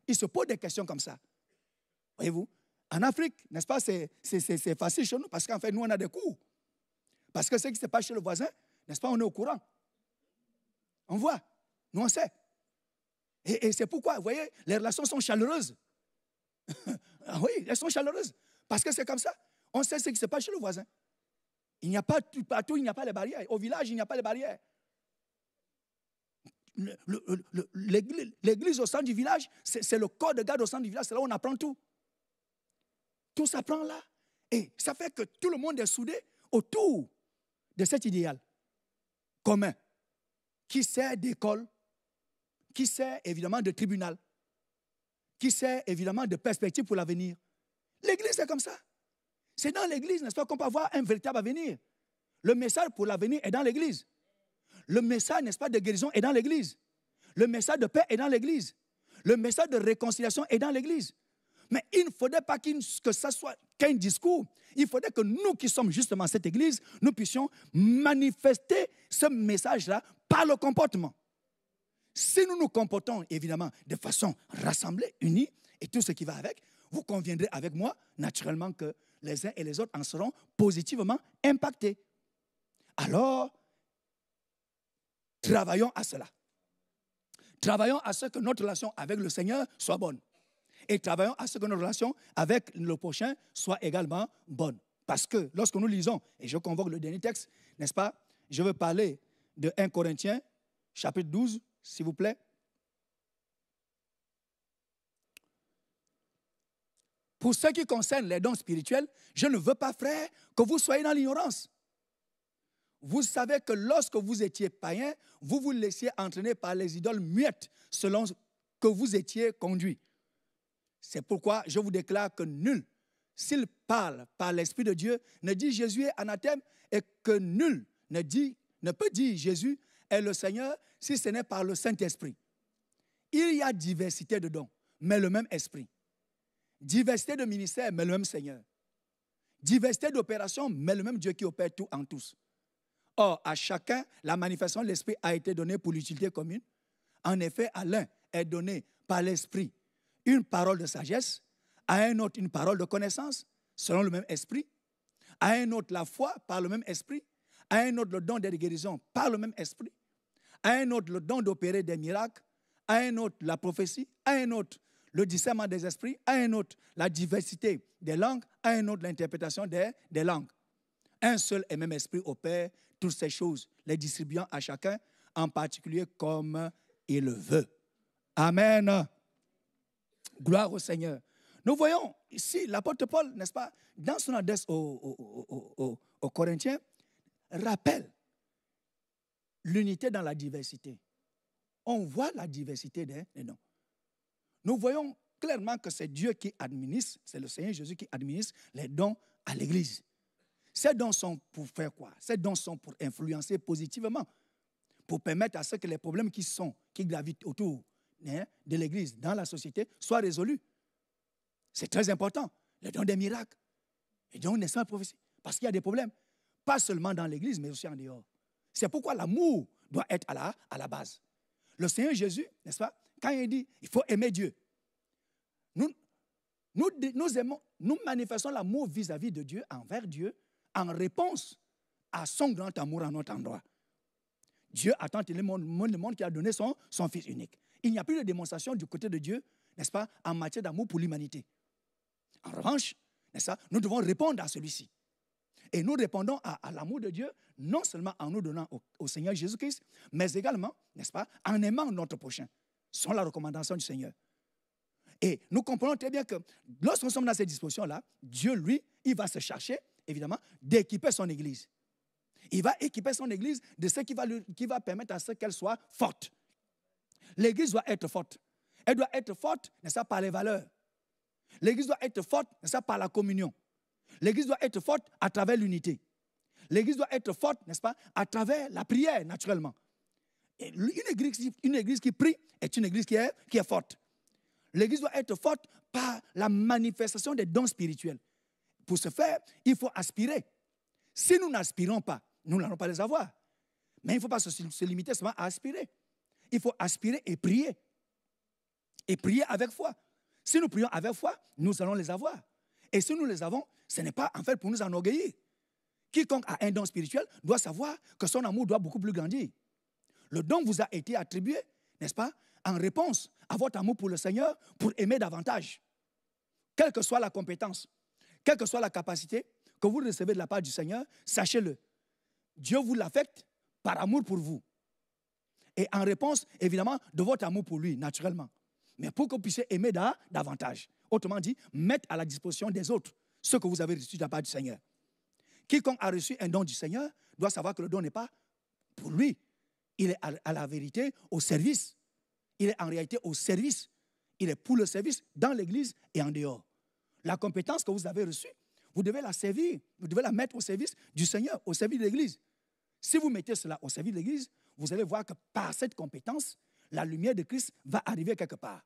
Speaker 2: Il se pose des questions comme ça. Voyez-vous? En Afrique, n'est-ce pas, c'est facile chez nous parce qu'en fait, nous, on a des cours. Parce que ce qui se passe chez le voisin, n'est-ce pas, on est au courant. On voit. Nous, on sait. Et c'est pourquoi, vous voyez, les relations sont chaleureuses. Oui, elles sont chaleureuses. Parce que c'est comme ça. On sait ce qui se passe chez le voisin. Il n'y a pas, partout, il n'y a pas les barrières. Au village, il n'y a pas les barrières. L'église au centre du village, c'est le corps de garde au centre du village. C'est là où on apprend tout. Tout s'apprend là. Et ça fait que tout le monde est soudé autour de cet idéal commun qui sert d'école, qui sert évidemment de tribunal, qui sert évidemment de perspective pour l'avenir. L'église, c'est comme ça. C'est dans l'église, n'est-ce pas, qu'on peut avoir un véritable avenir. Le message pour l'avenir est dans l'église. Le message, n'est-ce pas, de guérison est dans l'église. Le message de paix est dans l'église. Le message de réconciliation est dans l'église. Mais il ne faudrait pas que ça soit qu'un discours. Il faudrait que nous qui sommes justement cette église, nous puissions manifester ce message-là par le comportement. Si nous nous comportons évidemment de façon rassemblée, unie, et tout ce qui va avec, vous conviendrez avec moi naturellement que les uns et les autres en seront positivement impactés. Alors, travaillons à cela. Travaillons à ce que notre relation avec le Seigneur soit bonne. Et travaillons à ce que notre relation avec le prochain soit également bonne. Parce que lorsque nous lisons, et je convoque le dernier texte, n'est-ce pas? Je veux parler de 1 Corinthiens, chapitre 12, s'il vous plaît. Pour ce qui concerne les dons spirituels, je ne veux pas, frères, que vous soyez dans l'ignorance. Vous savez que lorsque vous étiez païens, vous vous laissiez entraîner par les idoles muettes selon que vous étiez conduits. C'est pourquoi je vous déclare que nul, s'il parle par l'Esprit de Dieu, ne dit Jésus est anathème et que nul ne peut dire Jésus est le Seigneur si ce n'est par le Saint-Esprit. Il y a diversité de dons, mais le même Esprit. Diversité de ministères, mais le même Seigneur. Diversité d'opérations, mais le même Dieu qui opère tout en tous. Or, à chacun, la manifestation de l'Esprit a été donnée pour l'utilité commune. En effet, à l'un est donnée par l'Esprit une parole de sagesse, à un autre une parole de connaissance, selon le même esprit, à un autre la foi par le même esprit, à un autre le don de guérison par le même esprit, à un autre le don d'opérer des miracles, à un autre la prophétie, à un autre le discernement des esprits, à un autre la diversité des langues, à un autre l'interprétation des langues. Un seul et même esprit opère toutes ces choses, les distribuant à chacun, en particulier comme il le veut. Amen. Gloire au Seigneur. Nous voyons ici l'apôtre Paul, n'est-ce pas, dans son adresse aux Corinthiens, rappelle l'unité dans la diversité. On voit la diversité des dons. Nous voyons clairement que c'est Dieu qui administre, c'est le Seigneur Jésus qui administre les dons à l'Église. Ces dons sont pour faire quoi? Ces dons sont pour influencer positivement, pour permettre à ce que les problèmes qui gravitent autour de l'Église, dans la société, soient résolus. C'est très important. Les dons des miracles, les dons des saintes prophéties. Parce qu'il y a des problèmes, pas seulement dans l'Église, mais aussi en dehors. C'est pourquoi l'amour doit être à la base. Le Seigneur Jésus, n'est-ce pas, quand il dit il faut aimer Dieu, nous manifestons l'amour vis-à-vis de Dieu, envers Dieu, en réponse à son grand amour à notre endroit. Dieu a tant aimé le monde qu'il a donné son Fils unique. Il n'y a plus de démonstration du côté de Dieu, n'est-ce pas, en matière d'amour pour l'humanité. En revanche, n'est-ce pas, nous devons répondre à celui-ci. Et nous répondons à l'amour de Dieu, non seulement en nous donnant au Seigneur Jésus-Christ, mais également, n'est-ce pas, en aimant notre prochain, selon la recommandation du Seigneur. Et nous comprenons très bien que lorsque nous sommes dans ces dispositions-là, Dieu, lui, il va se chercher, évidemment, d'équiper son Église. Il va équiper son Église de ce qui va permettre à ce qu'elle soit forte. L'Église doit être forte. Elle doit être forte, n'est-ce pas, par les valeurs. L'Église doit être forte, n'est-ce pas, par la communion. L'Église doit être forte à travers l'unité. L'Église doit être forte, n'est-ce pas, à travers la prière, naturellement. Et une église qui prie est une Église qui est forte. L'Église doit être forte par la manifestation des dons spirituels. Pour ce faire, il faut aspirer. Si nous n'aspirons pas, nous n'allons pas les avoir. Mais il ne faut pas se limiter seulement à aspirer. Il faut aspirer et prier. Et prier avec foi. Si nous prions avec foi, nous allons les avoir. Et si nous les avons, ce n'est pas en fait pour nous enorgueillir. Quiconque a un don spirituel doit savoir que son amour doit beaucoup plus grandir. Le don vous a été attribué, n'est-ce pas, en réponse à votre amour pour le Seigneur, pour aimer davantage. Quelle que soit la compétence, quelle que soit la capacité que vous recevez de la part du Seigneur, sachez-le, Dieu vous l'affecte par amour pour vous. Et en réponse, évidemment, de votre amour pour lui, naturellement. Mais pour que vous puissiez aimer davantage. Autrement dit, mettre à la disposition des autres ce que vous avez reçu de la part du Seigneur. Quiconque a reçu un don du Seigneur doit savoir que le don n'est pas pour lui. Il est à la vérité au service. Il est en réalité au service. Il est pour le service dans l'Église et en dehors. La compétence que vous avez reçue, vous devez la servir, vous devez la mettre au service du Seigneur, au service de l'Église. Si vous mettez cela au service de l'Église, vous allez voir que par cette compétence, la lumière de Christ va arriver quelque part.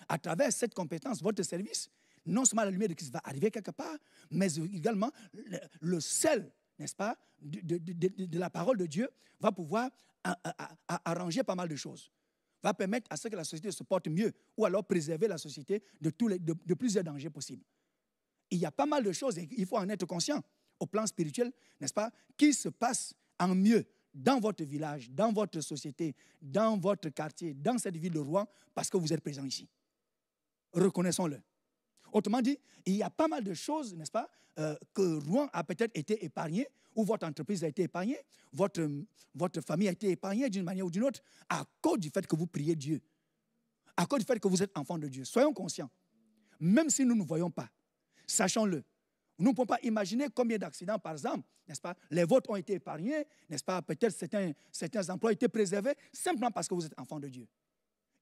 Speaker 2: À travers cette compétence, votre service, non seulement la lumière de Christ va arriver quelque part, mais également le sel, n'est-ce pas, de la parole de Dieu va pouvoir arranger pas mal de choses. Va permettre à ce que la société se porte mieux ou alors préserver la société de plusieurs dangers possibles. Il y a pas mal de choses, et il faut en être conscient, au plan spirituel, n'est-ce pas, qui se passe en mieux dans votre village, dans votre société, dans votre quartier, dans cette ville de Rouen, parce que vous êtes présents ici. Reconnaissons-le. Autrement dit, il y a pas mal de choses, n'est-ce pas, que Rouen a peut-être été épargné, ou votre entreprise a été épargnée, votre famille a été épargnée d'une manière ou d'une autre, à cause du fait que vous priez Dieu, à cause du fait que vous êtes enfant de Dieu. Soyons conscients. Même si nous ne voyons pas, sachons-le. Nous ne pouvons pas imaginer combien d'accidents, par exemple, n'est-ce pas, les vôtres ont été épargnés, n'est-ce pas, peut-être certains emplois ont été préservés, simplement parce que vous êtes enfant de Dieu.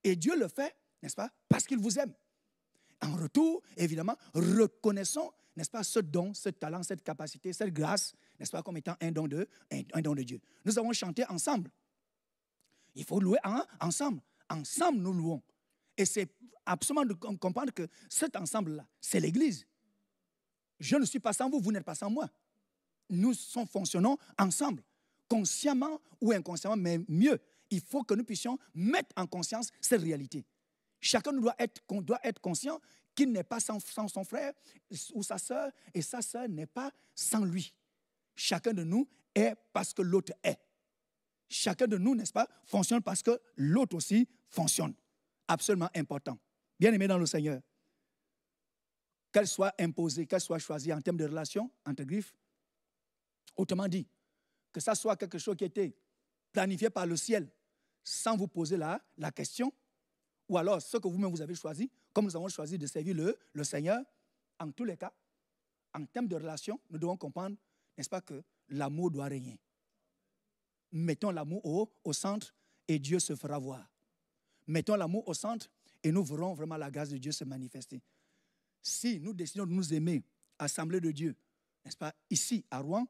Speaker 2: Et Dieu le fait, n'est-ce pas, parce qu'il vous aime. En retour, évidemment, reconnaissons, n'est-ce pas, ce don, ce talent, cette capacité, cette grâce, n'est-ce pas, comme étant un don de Dieu. Nous avons chanté ensemble. Il faut louer ensemble. Ensemble, nous louons. Et c'est absolument de comprendre que cet ensemble-là, c'est l'Église. Je ne suis pas sans vous, vous n'êtes pas sans moi. Nous fonctionnons ensemble, consciemment ou inconsciemment, mais mieux. Il faut que nous puissions mettre en conscience cette réalité. Chacun doit être conscient qu'il n'est pas sans son frère ou sa sœur, et sa sœur n'est pas sans lui. Chacun de nous est parce que l'autre est. Chacun de nous, n'est-ce pas, fonctionne parce que l'autre aussi fonctionne. Absolument important. Bien-aimés dans le Seigneur, qu'elle soit imposée, qu'elle soit choisie en termes de relation entre griffes, autrement dit, que ça soit quelque chose qui a été planifié par le ciel sans vous poser la question, ou alors ce que vous-même vous avez choisi, comme nous avons choisi de servir le Seigneur, en tous les cas, en termes de relation, nous devons comprendre, n'est-ce pas, que l'amour doit régner. Mettons l'amour au centre et Dieu se fera voir. Mettons l'amour au centre et nous verrons vraiment la grâce de Dieu se manifester. Si nous décidons de nous aimer, assemblée de Dieu, n'est-ce pas, ici à Rouen,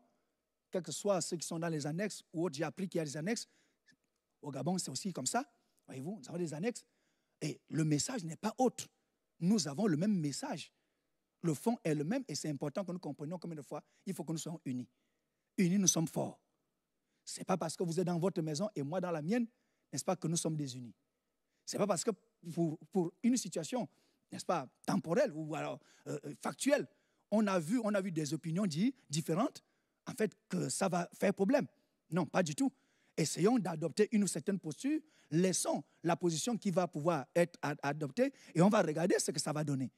Speaker 2: quels que soient ceux qui sont dans les annexes ou autres, j'ai appris qu'il y a des annexes. Au Gabon, c'est aussi comme ça. Voyez-vous, nous avons des annexes. Et le message n'est pas autre. Nous avons le même message. Le fond est le même et c'est important que nous comprenions combien de fois il faut que nous soyons unis. Unis, nous sommes forts. Ce n'est pas parce que vous êtes dans votre maison et moi dans la mienne, n'est-ce pas, que nous sommes désunis. Ce n'est pas parce que pour une situation, n'est-ce pas, temporelle ou alors factuelle, on a vu des opinions différentes, en fait, que ça va faire problème. Non, pas du tout. Essayons d'adopter une certaine posture, laissons la position qui va pouvoir être adoptée et on va regarder ce que ça va donner.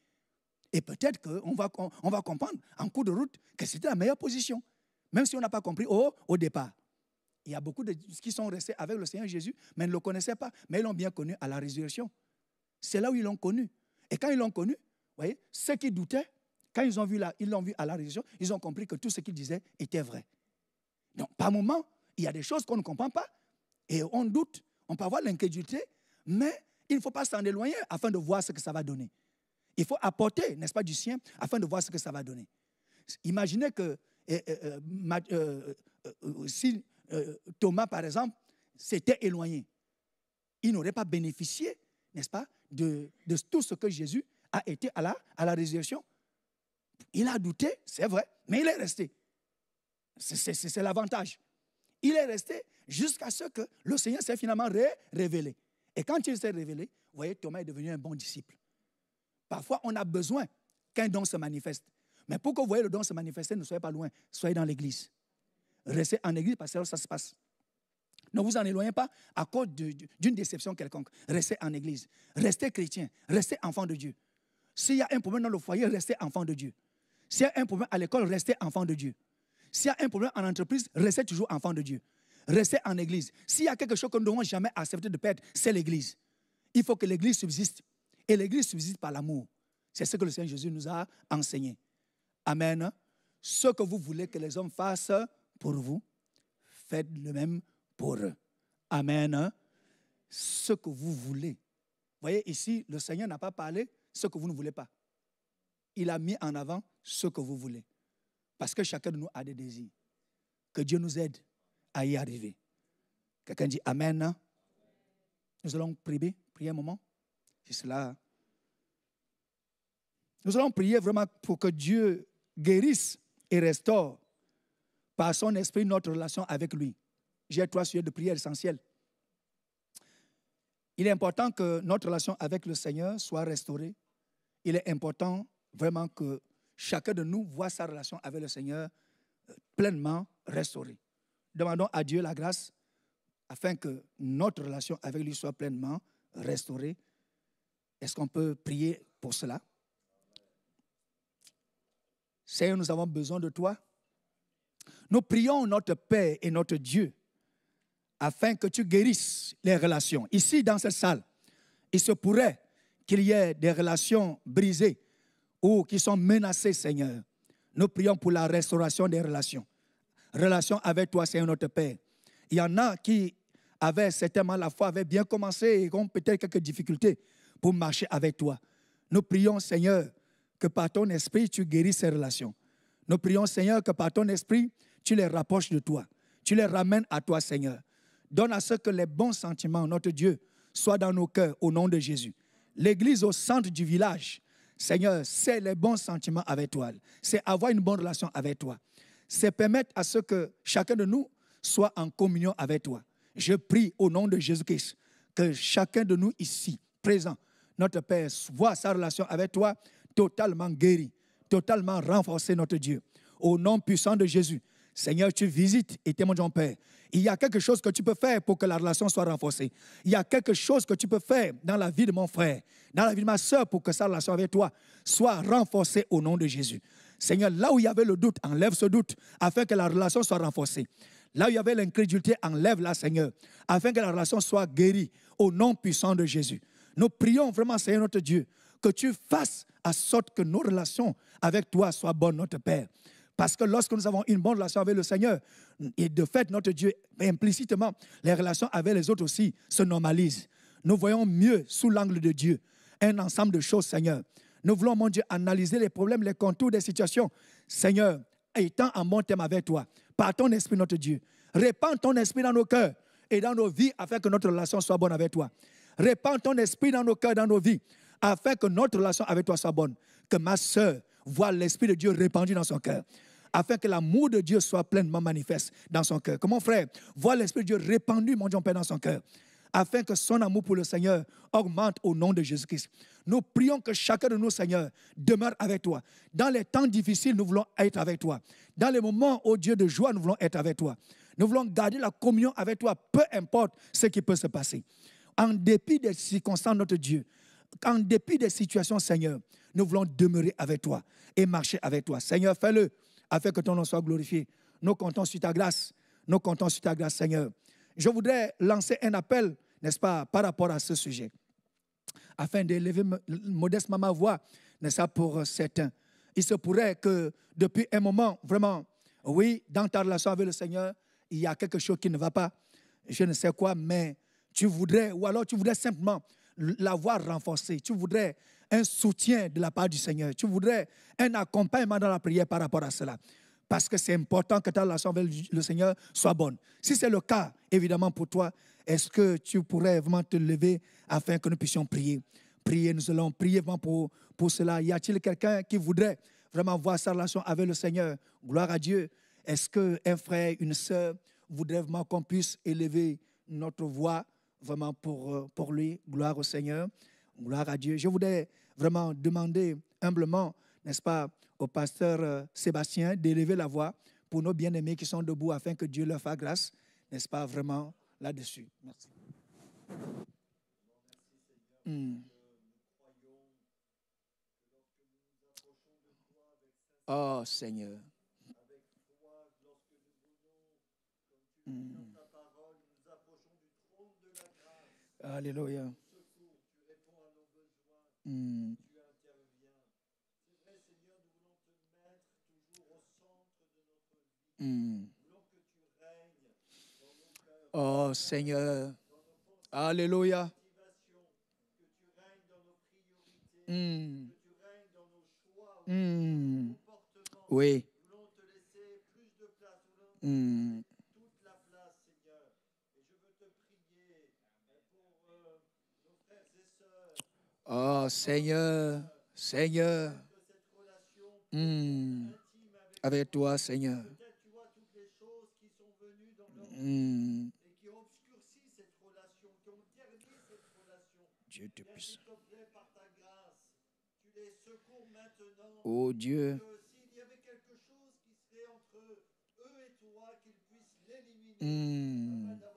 Speaker 2: Et peut-être qu'on va comprendre en cours de route que c'était la meilleure position, même si on n'a pas compris au départ. Il y a beaucoup de qui sont restés avec le Seigneur Jésus, mais ne le connaissaient pas, mais ils l'ont bien connu à la résurrection. C'est là où ils l'ont connu. Et quand ils l'ont connu, vous voyez, ceux qui doutaient, quand ils l'ont vu à la résurrection, ils ont compris que tout ce qu'il disait était vrai. Donc, par moment, il y a des choses qu'on ne comprend pas et on doute, on peut avoir l'incrédulité, mais il ne faut pas s'en éloigner afin de voir ce que ça va donner. Il faut apporter, n'est-ce pas, du sien afin de voir ce que ça va donner. Imaginez que si Thomas, par exemple, s'était éloigné, il n'aurait pas bénéficié, n'est-ce pas, de tout ce que Jésus a été à la résurrection. Il a douté, c'est vrai, mais il est resté. C'est l'avantage. Il est resté jusqu'à ce que le Seigneur s'est finalement révélé. Et quand il s'est révélé, vous voyez, Thomas est devenu un bon disciple. Parfois, on a besoin qu'un don se manifeste. Mais pour que vous voyez le don se manifester, ne soyez pas loin, soyez dans l'église. Restez en église parce que là, ça se passe. Ne vous en éloignez pas à cause d'une déception quelconque. Restez en église. Restez chrétien. Restez enfant de Dieu. S'il y a un problème dans le foyer, restez enfant de Dieu. S'il y a un problème à l'école, restez enfant de Dieu. S'il y a un problème en entreprise, restez toujours enfant de Dieu. Restez en église. S'il y a quelque chose que nous ne devons jamais accepter de perdre, c'est l'église. Il faut que l'église subsiste. Et l'église subsiste par l'amour. C'est ce que le Seigneur Jésus nous a enseigné. Amen. Ce que vous voulez que les hommes fassent pour vous, faites le même pour eux. Amen. Ce que vous voulez. Vous voyez, ici, le Seigneur n'a pas parlé ce que vous ne voulez pas. Il a mis en avant ce que vous voulez. Parce que chacun de nous a des désirs. Que Dieu nous aide à y arriver. Quelqu'un dit Amen. Nous allons prier un moment. C'est cela. Nous allons prier vraiment pour que Dieu guérisse et restaure par son esprit notre relation avec lui. J'ai 3 sujets de prière essentiels. Il est important que notre relation avec le Seigneur soit restaurée. Il est important vraiment que chacun de nous voit sa relation avec le Seigneur pleinement restaurée. Demandons à Dieu la grâce afin que notre relation avec lui soit pleinement restaurée. Est-ce qu'on peut prier pour cela? Seigneur, nous avons besoin de toi. Nous prions notre Père et notre Dieu afin que tu guérisses les relations. Ici, dans cette salle, il se pourrait qu'il y ait des relations brisées ou qui sont menacées, Seigneur. Nous prions pour la restauration des relations. Relations avec toi, Seigneur notre Père. Il y en a qui avaient certainement la foi, avaient bien commencé et ont peut-être quelques difficultés pour marcher avec toi. Nous prions, Seigneur, que par ton esprit, tu guérisses ces relations. Nous prions, Seigneur, que par ton esprit, tu les rapproches de toi. Tu les ramènes à toi, Seigneur. Donne à ce que les bons sentiments, notre Dieu, soient dans nos cœurs au nom de Jésus. L'église au centre du village, Seigneur, c'est les bons sentiments avec toi. C'est avoir une bonne relation avec toi. C'est permettre à ce que chacun de nous soit en communion avec toi. Je prie au nom de Jésus-Christ que chacun de nous ici, présent, notre Père, voit sa relation avec toi totalement guérie, totalement renforcée, notre Dieu. Au nom puissant de Jésus, Seigneur, tu visites et témoignes, mon Père. Il y a quelque chose que tu peux faire pour que la relation soit renforcée. Il y a quelque chose que tu peux faire dans la vie de mon frère, dans la vie de ma soeur, pour que sa relation avec toi soit renforcée au nom de Jésus. Seigneur, là où il y avait le doute, enlève ce doute afin que la relation soit renforcée. Là où il y avait l'incrédulité, enlève-la, Seigneur, afin que la relation soit guérie au nom puissant de Jésus. Nous prions vraiment, Seigneur notre Dieu, que tu fasses en sorte que nos relations avec toi soient bonnes, notre Père. Parce que lorsque nous avons une bonne relation avec le Seigneur, et de fait, notre Dieu, implicitement, les relations avec les autres aussi se normalisent. Nous voyons mieux sous l'angle de Dieu un ensemble de choses, Seigneur. Nous voulons, mon Dieu, analyser les problèmes, les contours des situations. Seigneur, étant en bon terme avec toi, par ton esprit, notre Dieu. Répands ton esprit dans nos cœurs et dans nos vies afin que notre relation soit bonne avec toi. Répands ton esprit dans nos cœurs, dans nos vies, afin que notre relation avec toi soit bonne. Que ma sœur voit l'Esprit de Dieu répandu dans son cœur, afin que l'amour de Dieu soit pleinement manifeste dans son cœur. Que mon frère voit l'Esprit de Dieu répandu, mon Dieu Père, dans son cœur, afin que son amour pour le Seigneur augmente au nom de Jésus-Christ. Nous prions que chacun de nous, Seigneur, demeure avec toi. Dans les temps difficiles, nous voulons être avec toi. Dans les moments, ô Dieu, de joie, nous voulons être avec toi. Nous voulons garder la communion avec toi, peu importe ce qui peut se passer. En dépit des circonstances, notre Dieu, en dépit des situations, Seigneur, nous voulons demeurer avec toi et marcher avec toi. Seigneur, fais-le afin que ton nom soit glorifié. Nous comptons sur ta grâce. Nous comptons sur ta grâce, Seigneur. Je voudrais lancer un appel, n'est-ce pas, par rapport à ce sujet, afin d'élever modestement ma voix, n'est-ce pas, pour certains. Il se pourrait que depuis un moment, vraiment, oui, dans ta relation avec le Seigneur, il y a quelque chose qui ne va pas, je ne sais quoi, mais tu voudrais, ou alors tu voudrais simplement l'avoir renforcé, tu voudrais un soutien de la part du Seigneur, tu voudrais un accompagnement dans la prière par rapport à cela. Parce que c'est important que ta relation avec le Seigneur soit bonne. Si c'est le cas, évidemment, pour toi, est-ce que tu pourrais vraiment te lever afin que nous puissions prier? Prier, nous allons prier vraiment pour cela. Y a-t-il quelqu'un qui voudrait vraiment voir sa relation avec le Seigneur? Gloire à Dieu. Est-ce qu'un frère, une sœur voudrait vraiment qu'on puisse élever notre voix vraiment pour lui? Gloire au Seigneur. Gloire à Dieu. Je voudrais vraiment demander humblement, n'est-ce pas, au pasteur Sébastien d'élever la voix pour nos bien-aimés qui sont debout afin que Dieu leur fasse grâce, n'est-ce pas, vraiment là-dessus. Merci. Oh Seigneur. Alléluia. Oh Seigneur. Alléluia. Oui. Oh Seigneur, Seigneur, avec toi Seigneur. Dieu te puisse. Oh Dieu.
Speaker 3: S'il y avait quelque chose qui serait entre eux et toi, qu'ils puissent l'éliminer.